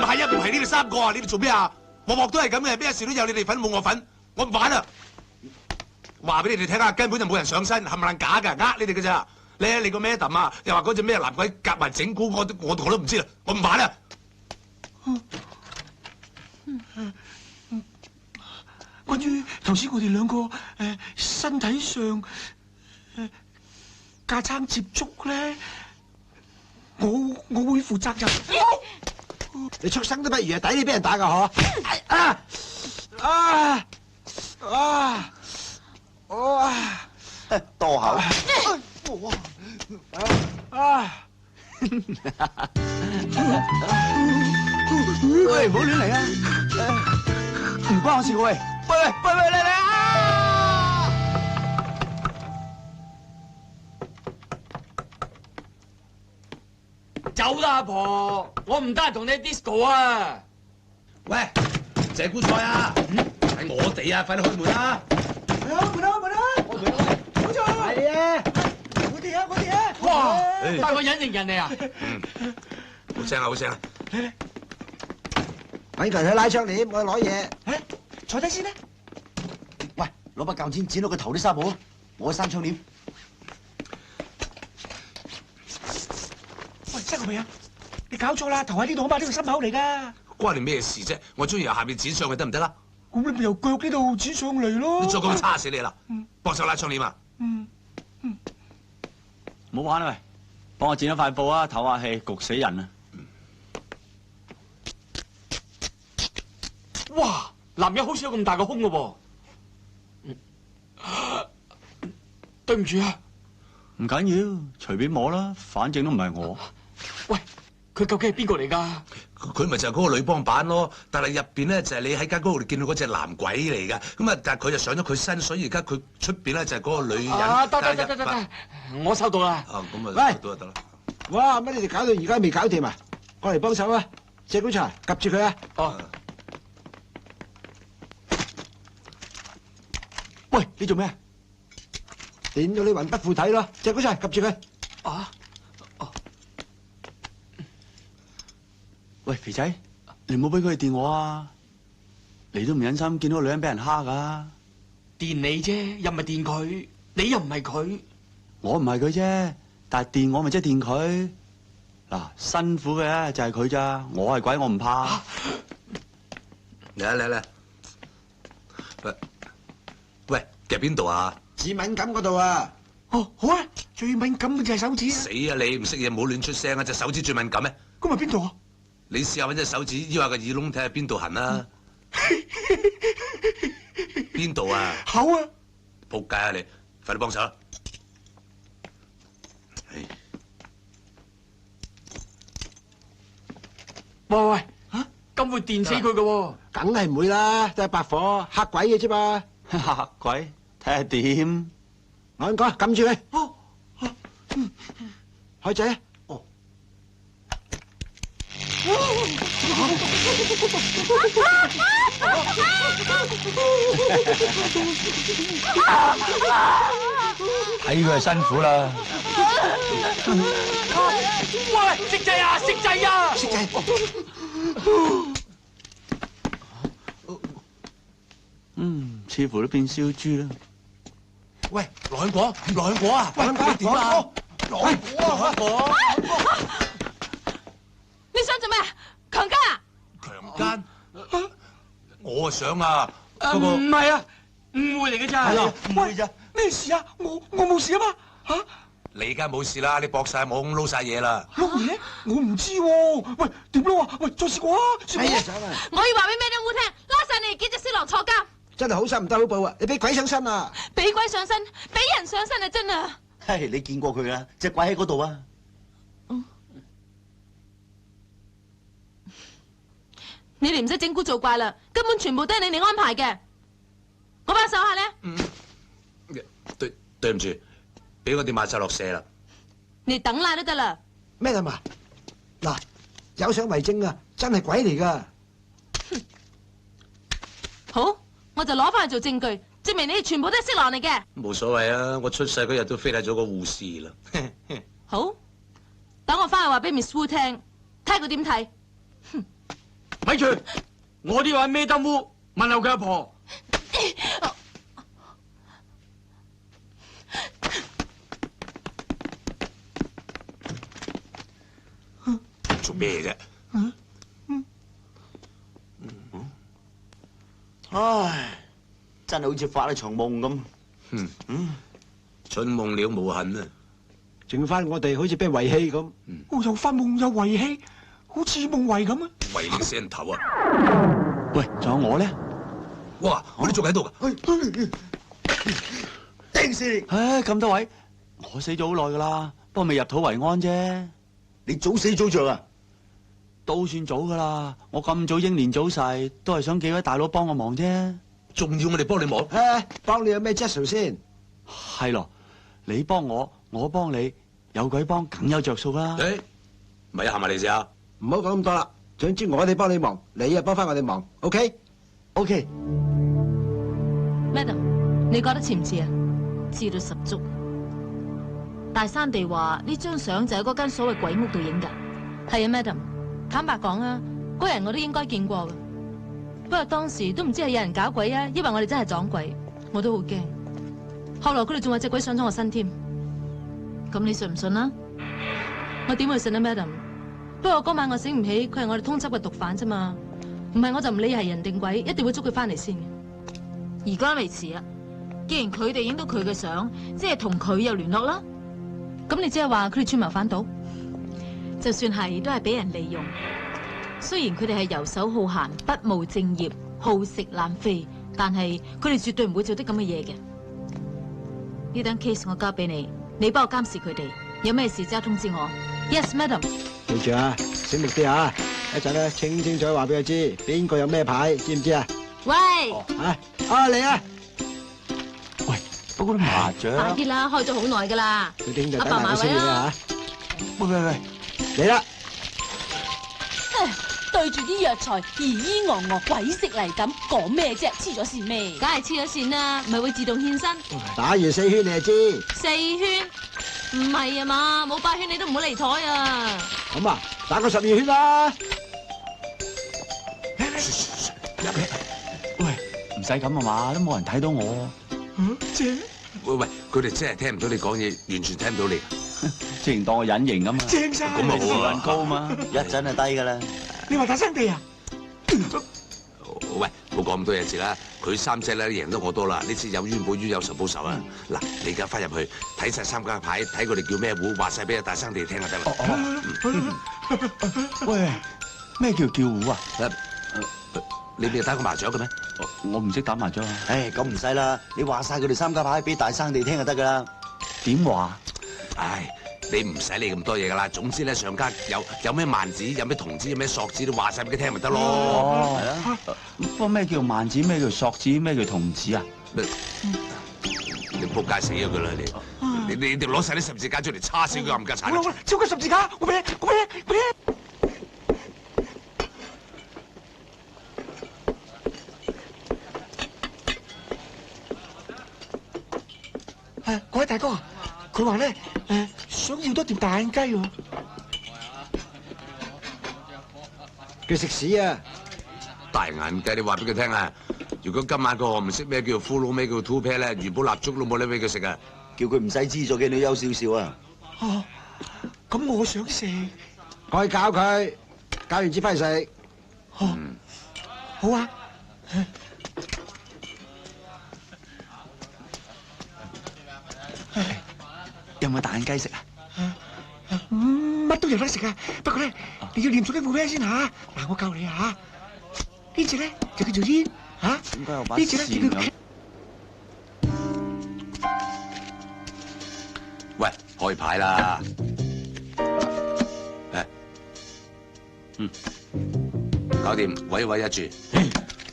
係啊，唔係你哋三個啊，你哋做咩啊？鑊鑊都係咁嘅，咩事都有你哋份冇我份，我唔玩啦！話俾你哋聽啊，根本就冇人上身，冚唪唥假㗎，呃你哋㗎咋？你個 Madam 啊，又話嗰隻咩男鬼夾埋整蠱我都唔知啦，我唔玩啦！關於頭先我哋兩個身體上架撐接觸咧，我會負責任。你畜生都不如啊，抵你俾人打㗎嗬！多口。喂，唔好亂嚟啊！唔關我事嘅喂，嚟啊！走啦，阿婆，我唔得同你 disco 啊！喂，謝姑菜啊，係我哋啊，快啲開門啦！係啊！我哋啊！哇，帶個隱形人嚟啊！好聲啊，好聲啊！揾人去拉窗簾，我去攞嘢。坐低先啦。喂，攞把鉸剪剪到佢頭啲紗布啊！我去閂窗簾。喂，塞個鼻啊！你搞錯啦，頭喺呢度啊嘛，呢個心口嚟噶。關你咩事啫？我中意由下面剪上去得唔得啦？咁你咪由腳呢度剪上嚟咯。你再咁叉死你啦！幫手拉窗簾啊！唔好玩啦喂，幫我剪咗塊布啊，唞下氣，焗死人啊！哇，男人好似有咁大個胸噶喎。對唔住啊。唔緊要，隨便摸啦，反正都唔係我。喂，佢究竟係邊個嚟㗎？佢咪就係嗰個女幫辦咯，但係入邊咧就係你喺間嗰度見到嗰隻男鬼嚟㗎。咁啊，但係佢就上咗佢身，所以而家佢出邊咧就係嗰個女人。得，我收到啦。啊，咁啊，喂，到就得啦。哇！乜你哋搞到而家未搞掂啊？過嚟幫手啊！謝觀察，夾住佢啊！哦。喂，你做咩？點到你魂不附體咯！謝觀察，夾住佢。啊？喂，肥仔，你唔好俾佢哋電我啊！你都唔忍心見到個女人俾人蝦噶。電你啫，又唔係電佢，你又唔係佢。我唔係佢啫，但係電我咪即係電佢。嗱，辛苦嘅就係佢咋，我係鬼我唔怕。嚟！喂，夾邊度啊？至敏感嗰度啊！哦，好啊，最敏感嘅就係手指啊！死啊你！唔識嘢唔好亂出聲啊！隻手指最敏感咩？咁咪邊度啊？你試下揾隻手指腰下個耳窿睇下邊度痕啊！邊度啊？口啊！仆街啊你！快啲幫手啦！喂喂，嚇咁會電死佢嘅喎！梗係唔會啦，都係白火嚇鬼嘅啫嘛！嚇鬼，睇下點？我講撳住佢。哦，海仔。哦。睇佢係辛苦啦。喂，熄掣啊！熄掣啊！識仔。似乎都變燒豬啦。喂，羅香果啊！羅香果點啊？羅香果，你想做咩啊？強姦啊？強姦？我啊想啊，不過唔係啊，誤會嚟嘅咋。係啊，唔會咋？咩事啊？我冇事啊嘛？嚇？你而家冇事啦，你搏晒網撈晒嘢啦。撈嘢？我唔知喎。喂，點撈啊？喂，再試過啊！試過啊！我要話俾咩都烏聽，拉晒你哋幾隻色狼坐監，真係好心唔得好報啊！你俾鬼上身啊！俾鬼上身，俾人上身啊！真啊！嘿，你見過佢啦？隻鬼喺嗰度啊！你哋唔使整蠱做怪啦，根本全部都係你哋安排嘅。嗰班手下咧，對唔住，俾我哋抹晒落社啦。你等賴都得啦。咩啊嘛？嗱，有相為證啊！真係鬼嚟噶。好，我就攞翻去做證據，證明你哋全部都係色狼嚟嘅。冇所謂啊！我出世嗰日都飛睇咗個護士啦。好，等我翻去話俾 Miss Wu 聽，睇佢點睇。咪住，我都要喺孭得烏問候佢阿婆。做咩啫？唉，真係好似發一場夢咁。春夢了無痕啊！剩翻我哋好似俾人遺棄咁。我又發夢又遺棄，好似夢遺咁啊！遺你死人頭啊！喂，仲有我咧？哇！我哋仲喺度噶。頂死你！唉，咁多位，我死咗好耐噶啦，不過未入土為安啫。你早死早着啊！都算早噶啦，我咁早英年早逝，都係想幾位大佬幫我忙啫。仲要我哋幫你忙？誒，幫你有咩質素先？係咯，你幫我，我幫你，有鬼幫梗有着數啦。誒，咪行埋嚟試下。唔好講咁多啦，總之我哋幫你忙，你啊幫翻我哋忙 ，OK？OK。Madam，你覺得似唔似啊？知道十足。大山地話呢張相就喺嗰間所謂鬼屋度影㗎。係啊 ，Madam。坦白講啊，嗰人我都應該見過嘅。不過當時都唔知係有人搞鬼啊，因為我哋真係撞鬼，我都好驚。後來佢哋仲話隻鬼上咗我身添。咁你信唔信啊？我點會信啊 ，Madam？ 不過嗰晚我醒唔起，佢係我哋通緝嘅毒販啫嘛。唔係我就唔理係人定鬼，一定會捉佢翻嚟先嘅。而家未遲啊！既然佢哋影到佢嘅相，即係同佢有聯絡啦。咁你即係話佢哋串謀反倒？就算係都係俾人利用。雖然佢哋係遊手好閒、不務正業、好食懶飛，但係佢哋絕對唔會做啲咁嘅嘢嘅。呢單 case 我交俾你，你幫我監視佢哋，有咩事即刻通知我。Yes, Madam。記住啊，醒目啲啊！一陣咧清清楚楚話俾佢知，邊個有咩牌，知唔知啊？喂，嚟啊！喂，不過啲麻雀。快啲啦，開咗好耐噶啦。佢哋兄弟阿等埋佢先嘢啊！喂，嚟啦！對住啲藥材，咿咿哦哦，鬼食泥咁，講咩啫？黐咗線咩？梗係黐咗線啦，咪會自動獻身。打完4圈你就知。4圈？唔係啊嘛，冇8圈你都唔好離台啊！咁啊，打個12圈啦！喂，唔使咁啊嘛，都冇人睇到我。正。喂，佢哋真係聽唔到你講嘢，完全聽唔到你。之前當我隱形咁嘛。正晒。咁啊好啊，高嘛，一陣就低噶啦。你話打生地啊？喂，冇講咁多嘢字啦。佢3隻咧贏得我多啦，呢次有冤報冤，有仇報仇啊！嗱，你而家翻入去睇晒3家牌，睇佢哋叫咩壺，話晒俾阿大生你哋聽就得啦。喂，咩叫胡啊？你未打過麻雀嘅咩？我唔識打麻雀啊。唉，咁唔使啦，你話晒佢哋3家牌俾大生你聽就得噶啦。點話？唉，你唔使理咁多嘢噶啦。總之咧，上家有咩萬子，有咩童子，有咩索子，都話晒俾佢聽咪得咯。哦，係啊。不過咩叫萬子？咩叫索子？咩叫童子啊？你仆街死咗佢啦！你哋攞晒啲十字架出嚟叉死佢冚家鏟！我超級十字架，我俾你。各位大哥，佢話咧想要多碟大眼雞喎。佢食屎啊！大眼雞，你話俾佢聽啊！如果今晚個唔識咩叫俘虜，咩叫 two pair 咧，元寶蠟燭都冇得俾佢食啊！叫佢唔使資助嘅女優少少啊！哦，咁我想食，我去教佢，教完至翻嚟食。哦，好啊。有冇大眼雞食啊？乜都有得食啊！不過咧，你要念熟啲副名先嚇。嗱，我教你嚇。呢隻咧就叫做煙嚇。點解有把呢隻咧就叫喂，開牌啦！搞掂，位位一住。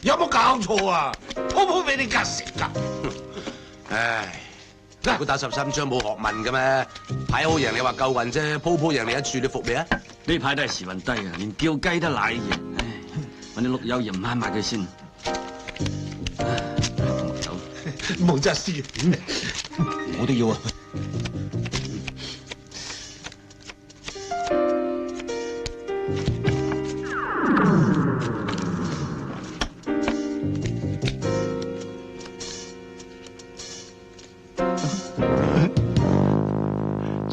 有冇搞錯啊？鋪鋪俾你夾食㗎。唉，估打13張冇學問嘅咩？牌好贏你話夠運啫，鋪鋪贏你一注，你服未啊？呢排都係時運低啊，連叫雞都賴嘢。唉，揾啲碌柚鹽抹抹佢先。走，冇質事。我都要啊！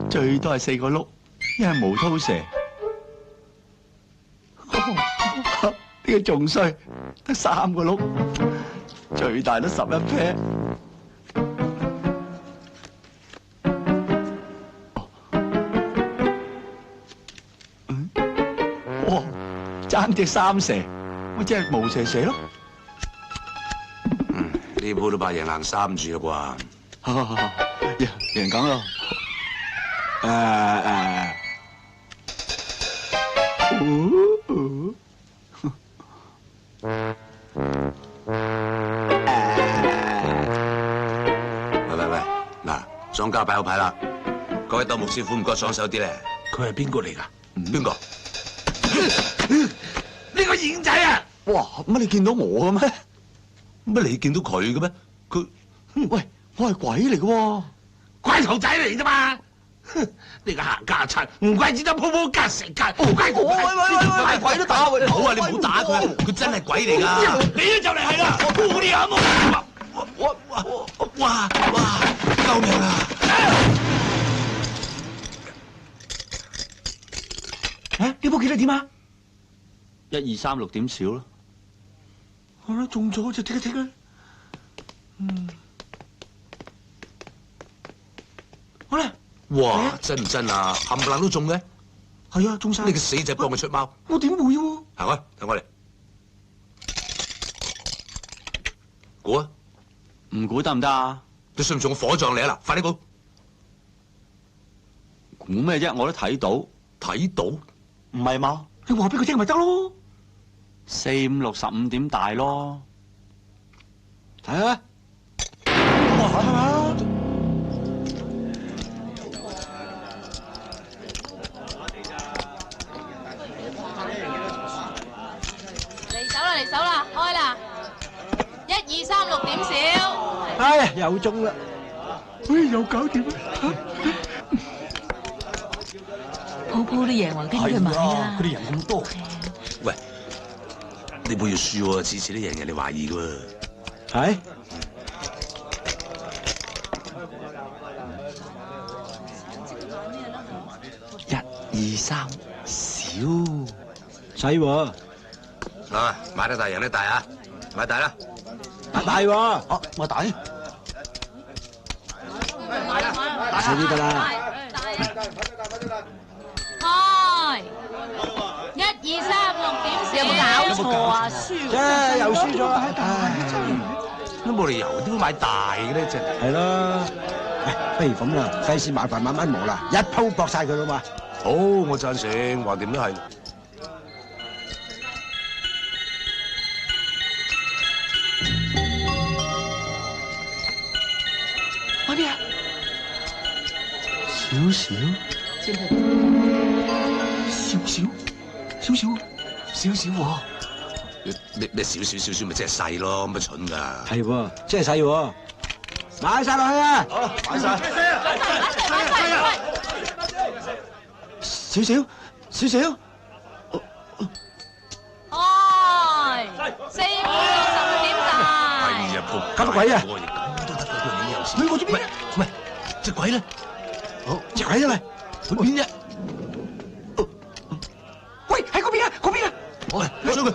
最多係4個碌，一係無饕蛇。呢個仲衰，得3個碌，最大都11 pair。哇，爭隻3蛇，咪即係無蛇蛇咯。呢鋪都怕贏硬3注啦啩？贏梗咯。喂，嗱，莊家擺好牌啦，各位鬥木師傅唔該爽手啲咧。佢係邊個嚟㗎？邊個？呢個影仔啊！哇，乜你見到我嘅咩？乜你見到佢嘅咩？佢，喂，我係鬼嚟嘅喎，怪頭仔嚟啫嘛！呢個行家賊，唔怪之得鋪鋪夾食㗎，唔怪我。喂，鬼都打佢！好啊，你唔好打佢，佢真係鬼嚟㗎。你都就嚟係啦，我哋有冇？哇！救命啊！呢鋪幾多點啊？1、2、3、6點少咯。好啦，中咗就剔一剔啦。好啦。哇！真唔真啊？冚唪唥都中嘅。係啊，中晒。你個死仔幫佢出貓。我點會喎？行啊，等我嚟。估啊？唔估得唔得啊？你信唔信我火葬你啊？嗱，快啲估。估咩啫？我都睇到。睇到？唔係嘛？你話俾佢聽咪得咯。4、5、6、15點大咯。睇下。嚟手啦，開啦！1、2、3、6點少。哎呀，又中啦！又搞掂啦！鋪鋪都贏喎，跟住佢買啦。佢哋人咁多。喂，呢鋪要輸喎，次次都贏人哋懷疑㗎。係。1、2、3，少。使喎。啊，買得大贏得大啊！買大啦，大喎，哦，我大，少啲得啦。開1、2、3、6點，有冇搞錯啊？輸啫，又輸咗啦。唉，都冇理由，點會買大嘅咧？真係。係咯，不如咁啦，費事麻煩慢慢磨啦，一鋪搏晒佢啦嘛。好，我贊成，橫掂都係。買咩啊？少少，少少喎。咩少咪即係細咯，咁乜蠢㗎？係喎，真係細喎，買晒落去啊！好，買晒。少少，開4、5、6、10點大。係啊，仆搞乜鬼啊咁都得嗰個你有事。去我做咩？喂，隻鬼咧？好，隻鬼啊喂，去邊啫？喂，喺嗰邊啊，嗰邊啊！喂，追佢。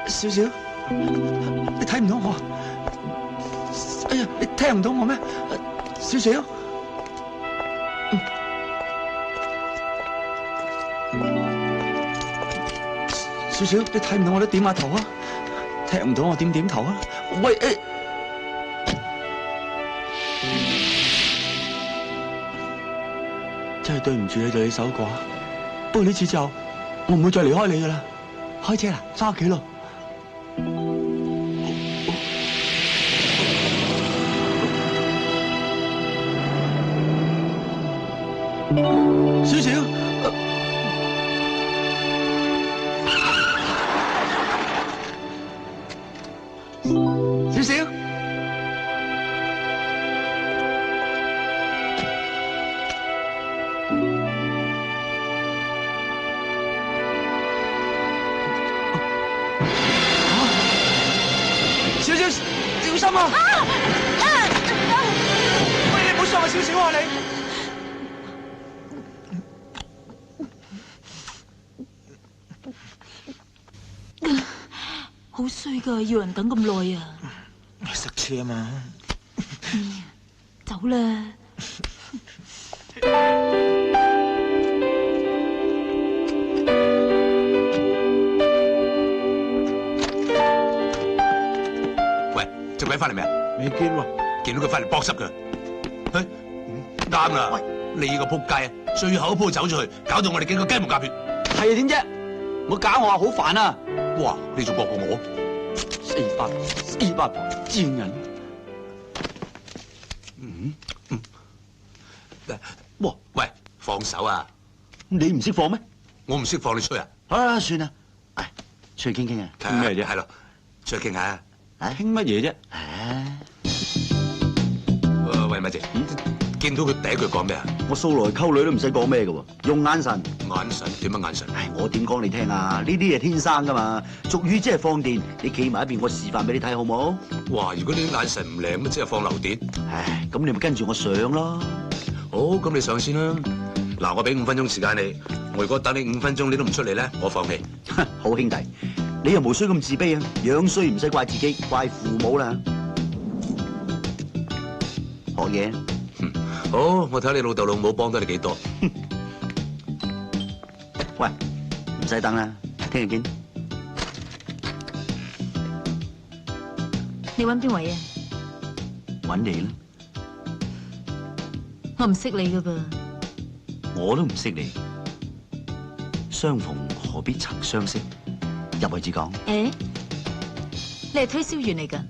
少少，你睇唔到我？哎呀，你聽唔到我咩？少少，你睇唔到我都點下頭啊？聽唔到我點頭啊？喂，真係對唔住你對你手過，不過呢次之後我唔會再離開你噶啦。開車啦，返屋企咯。少少，少少。小心啊！喂，你唔好傷我少少啊！你好衰噶，要人等咁耐啊！塞車啊嘛，走啦！隻鬼翻嚟未啊？未見喎，見到佢翻嚟搏濕佢。嘿，啱啦！你個仆街啊，最後一鋪走出去，搞到我哋幾個雞毛鴿血。係啊，點啫？我搞我啊，好煩啊！哇，你仲惡過我？四八賤人！哇，喂，放手啊！你唔識放咩？我唔識放，你吹啊？好啦，算啦，唉，出去傾傾啊。傾咩啫？係咯，出去傾下。傾乜嘢啫？喂，咪住，見到佢第一句講咩啊？我素來溝女都唔使講咩嘅喎，用眼神。眼神點樣眼神？唉，我點講你聽啊？呢啲嘢天生噶嘛，俗語即係放電。你企埋一邊，我示範俾你睇好冇？哇！如果你啲眼神唔靚，咁即係放流電。唉，咁你咪跟住我上咯。好，咁你上先啦。嗱，我俾5分鐘時間你。我如果等你5分鐘你都唔出嚟咧，我放棄。好兄弟，你又無需咁自卑啊！樣衰唔使怪自己，怪父母啦。學嘢。好，我睇你老豆老母幫得你幾多。喂，唔使等啦，聽日見。你揾邊位啊？揾你啦。我唔識你噶噃。我都唔識你。相逢何必曾相識？入去至講。誒，你係推銷員嚟㗎？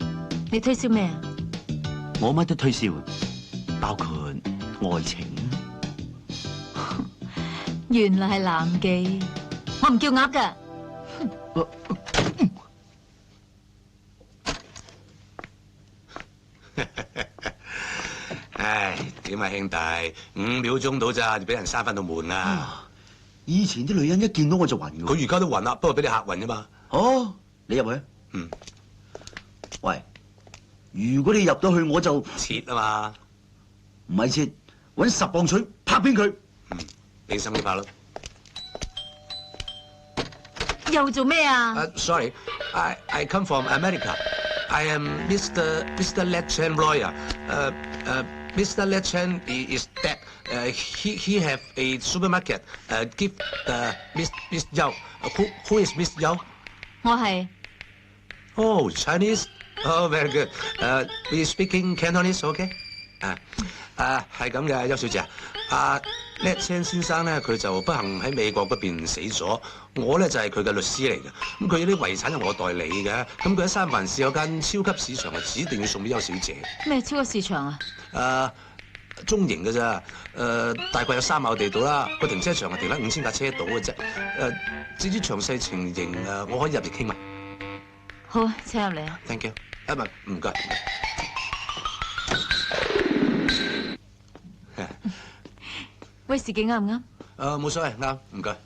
你推銷咩啊？我乜都推銷，包括愛情。原來係男妓，我唔叫鴨㗎。唉，點啊兄弟，5秒鐘到咋，就俾人閂翻到門啦。以前啲女人一見到我就暈㗎。佢而家都暈啦，不過俾你嚇暈啫嘛。哦，你入去。喂，如果你入到去我就切啊嘛。唔係切，揾10磅錘拍扁佢。俾心機拍咯。又做咩啊？ Sorry, I come from America. I am Mr. Let Chen lawyer. Mr. Let Chen is dead. He have a supermarket. Give the Miss Yao. Who is Miss Yao? 我係 Oh, Chinese. Oh, very good. We speaking Cantonese, OK? 係咁嘅，邱小姐。Let Chen 先生咧，佢就不幸喺美國嗰邊死咗。我咧就係佢嘅律師嚟嘅。咁佢啲遺產係我代理嘅。咁佢喺三藩市有間超級市場，係指定要送俾邱小姐。咩超級市場啊？中型嘅咋？大概有3畝地度啦。個停車場係停得5000架車到嘅啫。至於詳細情形我可以入嚟傾埋。好，請入嚟啊。 Thank you。唔該。威士忌啱唔啱？冇所謂，啱，唔該。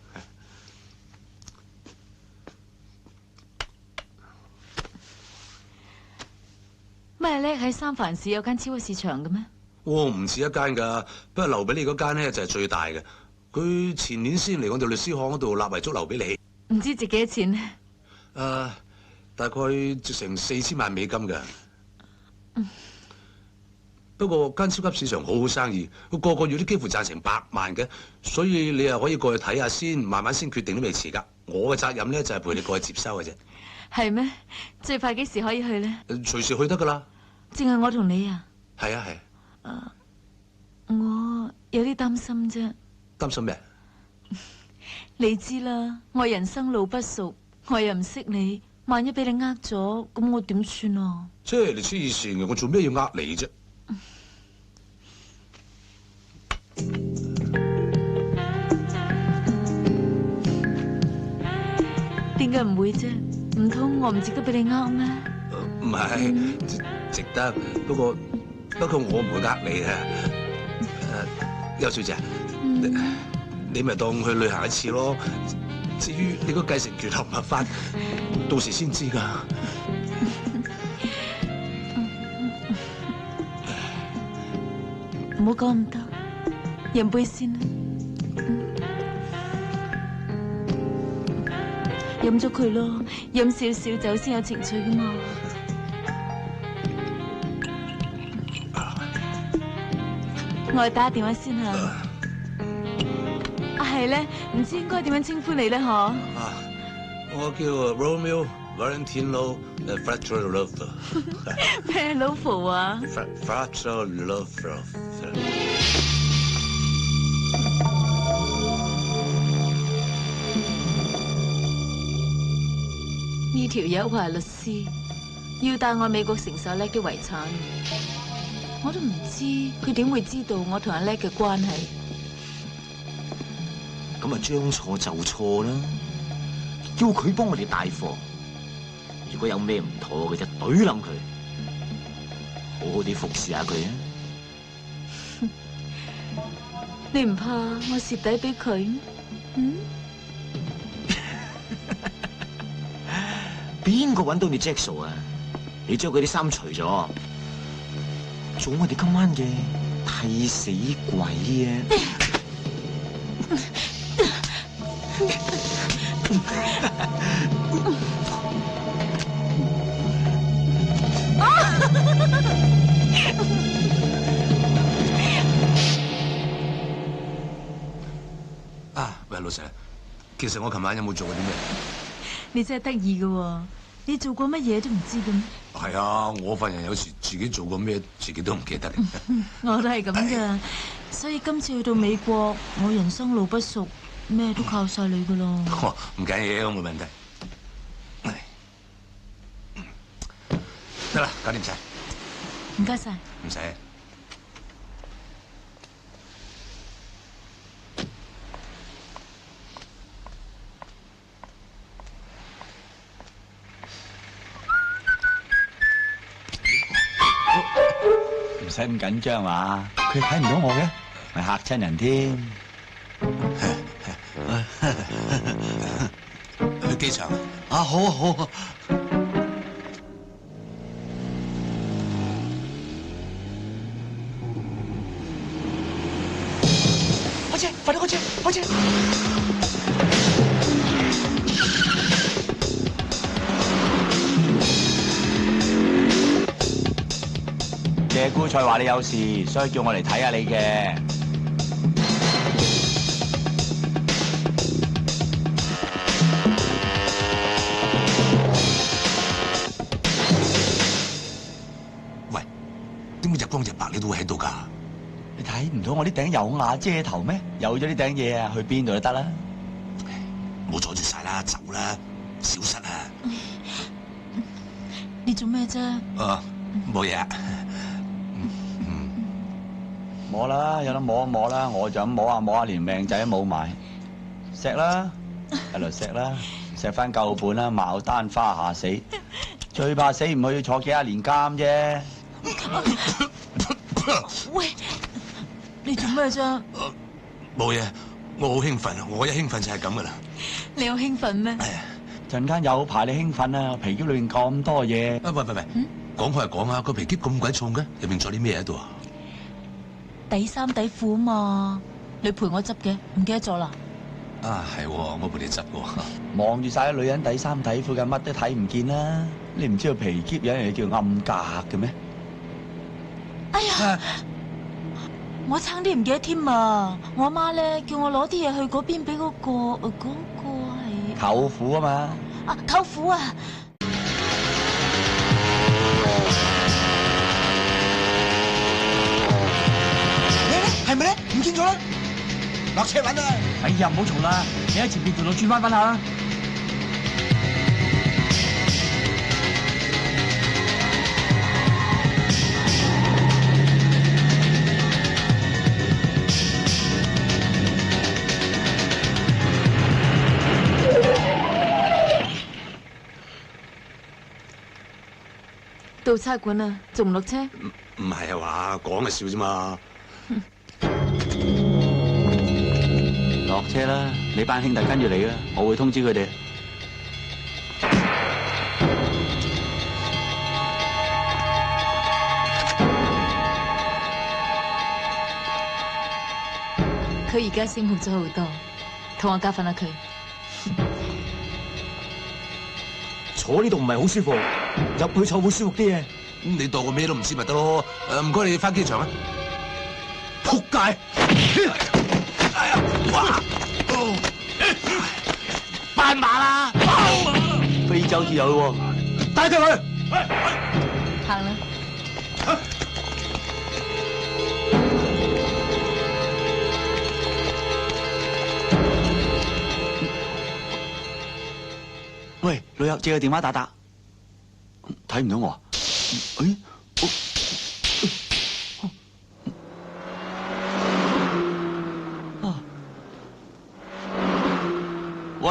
咩叻喺三藩市有間超級市場嘅咩？唔止一間㗎，不過留俾你嗰間咧就係最大嘅。佢前年先嚟我哋律師行嗰度立遺囑留俾你。唔知值幾多錢咧？大概值成4000萬美金㗎。不過間超級市場好好生意，佢個月都幾乎賺成100萬嘅，所以你又可以過去睇下先，慢慢先決定都未遲㗎。我嘅責任咧就係陪你過去接收嘅啫。係咩？最快幾時可以去咧？隨時去得㗎啦。淨係我同你啊？係啊。我有啲擔心啫。擔心咩？你知啦，我人生路不熟，我又唔識你，萬一俾你呃咗，咁我點算啊？即係你黐線嘅，我做咩要呃你啫？點解唔會啫？唔通我唔值得俾你呃咩？唔係，值得。不過我唔會呃你嘅。邱小姐，你咪當去旅行一次咯。至於你個繼承權合唔合法，到時先知㗎。唔好講咁多，飲杯先啦。飲咗佢咯，飲少少酒先有情趣噶嘛。我去打個電話先嚇。係咧，唔知應該點樣稱呼你咧？嗬？我叫 Romeo Valentino Fractal Lover。咩 lover 啊 ？Fractal Lover。呢條友話係律師，要帶我美國承受叻啲遺產，我都唔知佢點會知道我同阿叻嘅關係。咁啊，將錯就錯啦，叫佢幫我哋帶貨。如果有咩唔妥嘅，就懟冧佢，好好地服侍下佢啊！你唔怕我蝕底俾佢？邊個揾到你 Jack 數啊？你將佢啲衫除咗，做我哋今晚嘅替死鬼啊！喂，老細，其實我琴晚有冇做過啲咩？你真係得意㗎喎！你做過乜嘢都唔知嘅咩？係啊，我份人有時自己做過咩，自己都唔記得。我都係咁㗎，所以今次去到美國，我人生路不熟，咩都靠晒你㗎咯。唔緊要，冇問題。得啦，搞掂晒。唔該晒。唔使。唔使咁緊張嘛，佢睇唔到我嘅，咪嚇親人添。去機場啊，好啊好啊。車，快啲開車，開車！謝姑菜話你有事，所以叫我嚟睇下你嘅。喂，點解日光日白你都會喺度㗎？你睇唔到我呢頂有瓦遮頭咩？有咗呢頂嘢啊，去邊度都得啦。唔好阻住晒啦，走啦，小失啊！你做咩啫？冇嘢。摸啦，有得摸摸啦，我就咁摸下摸下，連命仔都冇埋。錫啦，喺度錫啦，錫翻舊本啦，牡丹花下死。最怕死唔去要坐幾廿年監啫。喂，你做咩啫？冇嘢，我好興奮啊！我一興奮就係咁噶啦。你好興奮咩？陣間有排你興奮啊！皮篋裏面咁多嘢。喂，講開係講啊，個皮篋咁鬼重嘅，入面仲有啲咩喺度啊？底衫底褲啊嘛，你陪我執嘅，唔記得咗啦？啊，係，我陪你執嘅。望住晒啲女人底衫底褲嘅，乜都睇唔見啦！你唔知道皮篋有樣嘢叫暗格嘅咩？哎呀，我差啲唔記得添啊！我阿媽咧叫我攞啲嘢去嗰邊俾嗰個係舅父啊嘛。啊，舅父啊！係咪咧？唔見咗啦！落車揾啦！哎呀，唔好嘈啦，你喺前邊條路轉翻下啦。到差館啦，仲唔落車？唔係啊話講係笑啫嘛。落車啦，你班兄弟跟住你啦，我會通知佢哋。佢而家醒目咗好多，同我教訓下佢。坐呢度唔係好舒服，入去坐會舒服啲嘅。咁你當我咩都唔知咪得咯？唔該你翻機場啊！仆街！哎呀！哇！斑馬啦！非洲至有喎，帶佢去。行啦。喂，旅遊借個電話打打，睇唔到我啊？誒，喂，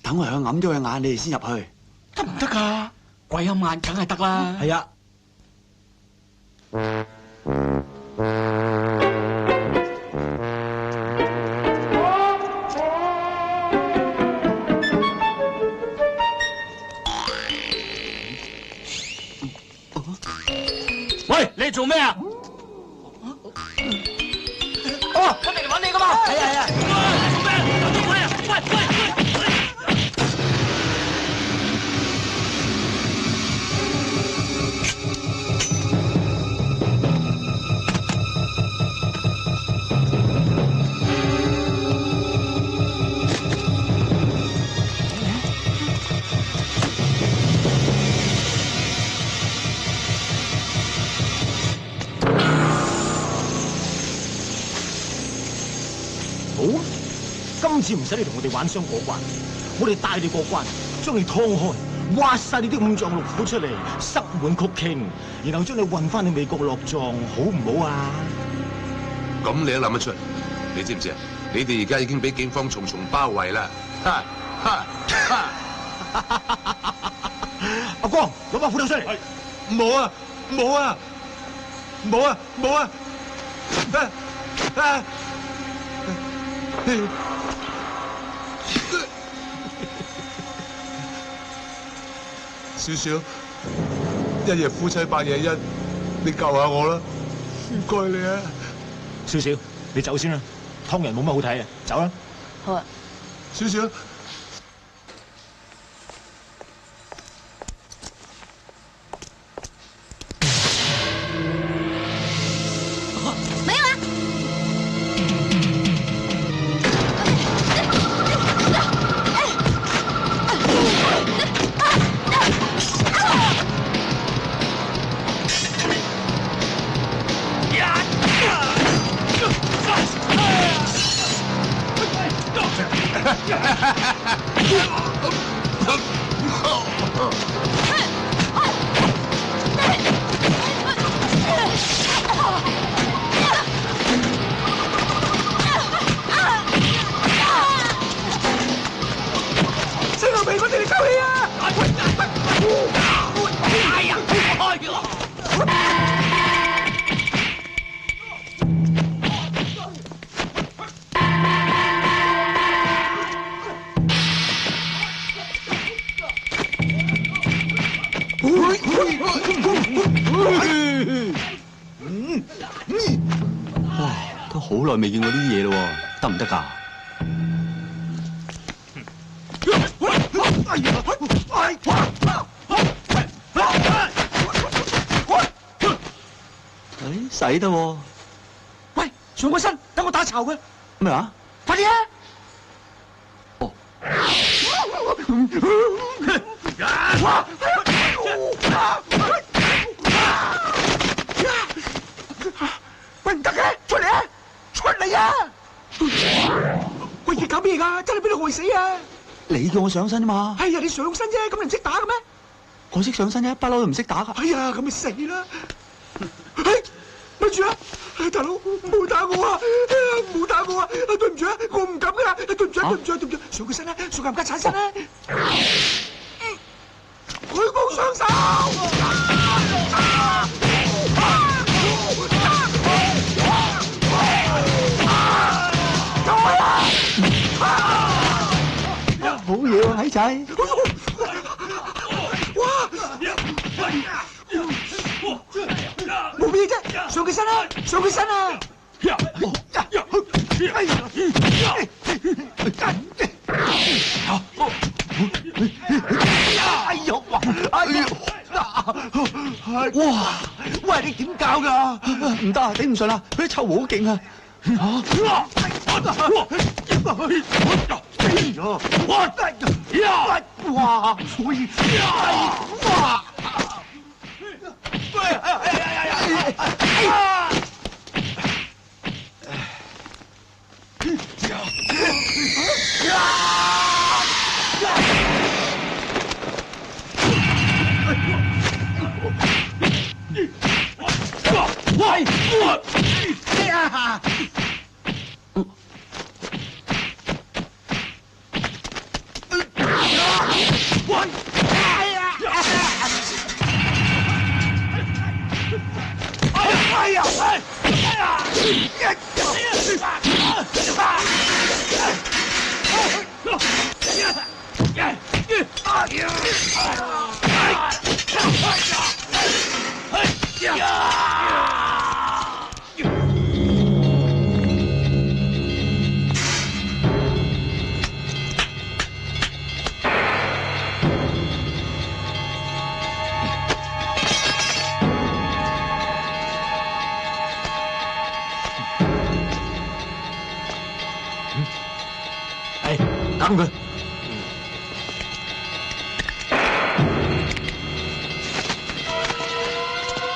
等我向揞咗佢眼，你哋先入去，得唔得㗎？鬼暗眼梗係得啦。係啊。喂，你做咩啊？哦，我哋嚟揾你噶嘛？係啊。你做咩？有啲鬼啊！喂！今次唔使你同我哋玩雙過關，我哋帶你過關，將你劏開，挖晒你啲五臟六腑出嚟，塞滿曲傾，然後將你運翻去美國落葬，好唔好啊？咁你都諗得出？你知唔知啊？你哋而家已經俾警方重重包圍啦！阿光，攞把斧頭出嚟。冇啊！冇啊！冇啊！冇啊！少少，一夜夫妻百夜恩，你救下我啦，唔該你啊！少少，你走先啦，湯人冇乜好睇啊，走啦。好啊。少少。没有啊。死老味，我哋嚟救氣啊！哎呀，開咗！哇，都好耐未見過呢啲嘢咯喎，得唔得㗎？誒，使得喎。喂，上個身，等我打巢佢。咩話？快啲啊！哦。喂，唔得嘅，出嚟啊！出嚟啊！喂，你搞咩㗎？真係俾你害死啊！你叫我上身啫嘛。哎呀，你上身啫，咁你唔識打嘅咩？我識上身啫，不嬲都唔識打㗎。哎呀，咁咪死啦！哎，咪住啊！大佬，唔好打我啊！唔好打我啊！對唔住啊，我唔敢㗎！對唔住啊，對唔住啊，對唔住！上個身啦，上冚家鏟身啦！舉高雙手！好嘢喎，矮仔！冇咩啫，上佢身啦，上佢身啊！哇！喂，你點搞㗎？唔得啊，頂唔順啦，佢啲臭毛好勁啊！哇！所以哇！打佢！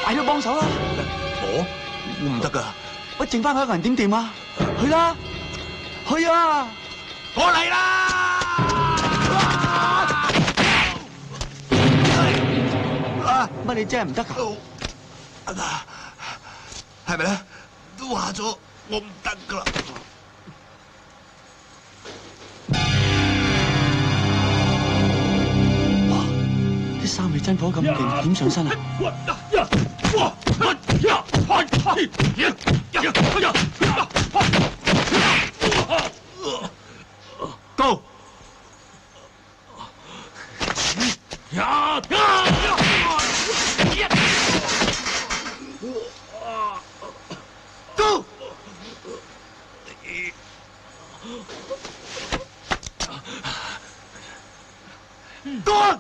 快啲幫手啦！我唔得㗎，喂，剩翻佢一個人點掂啊？去啦，去啊！我嚟啦！乜你真係唔得㗎？係咪咧？都話咗我唔得㗎啦！啲三味真火咁勁，點上身啊？高！干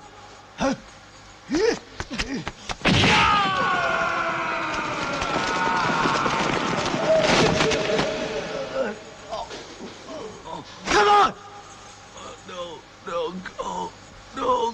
！Come on! No, go, no.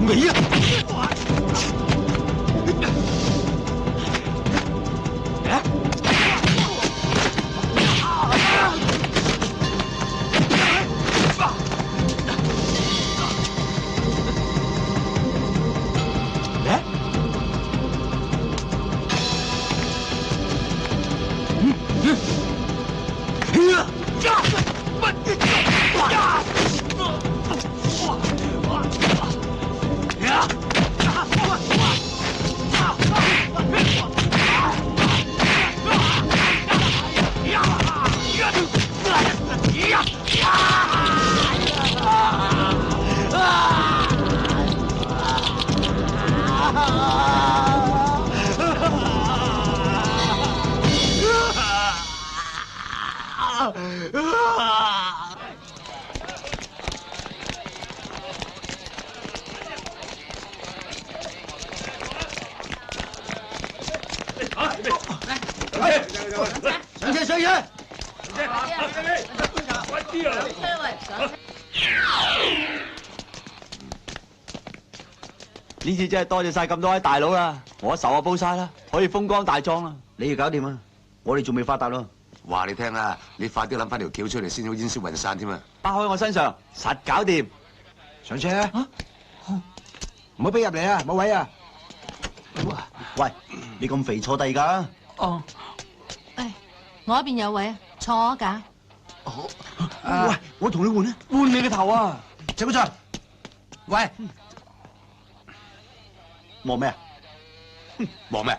你啊！上車上車！快啲啊！呢次真係多謝晒咁多位大佬啦，我仇啊報晒啦，可以風光大葬啦。你要搞掂啊！我哋仲未發達咯。話你聽啊，你快啲諗翻條橋出嚟先好煙消雲散添啊！包喺我身上，實搞掂。上車啊！唔好俾入嚟啊！冇位啊！喂，你咁肥坐第㗎？哦，誒，我嗰邊有位啊，坐架。喂，我同你換啊，換你個頭啊！謝寶才，喂，望咩啊？望咩？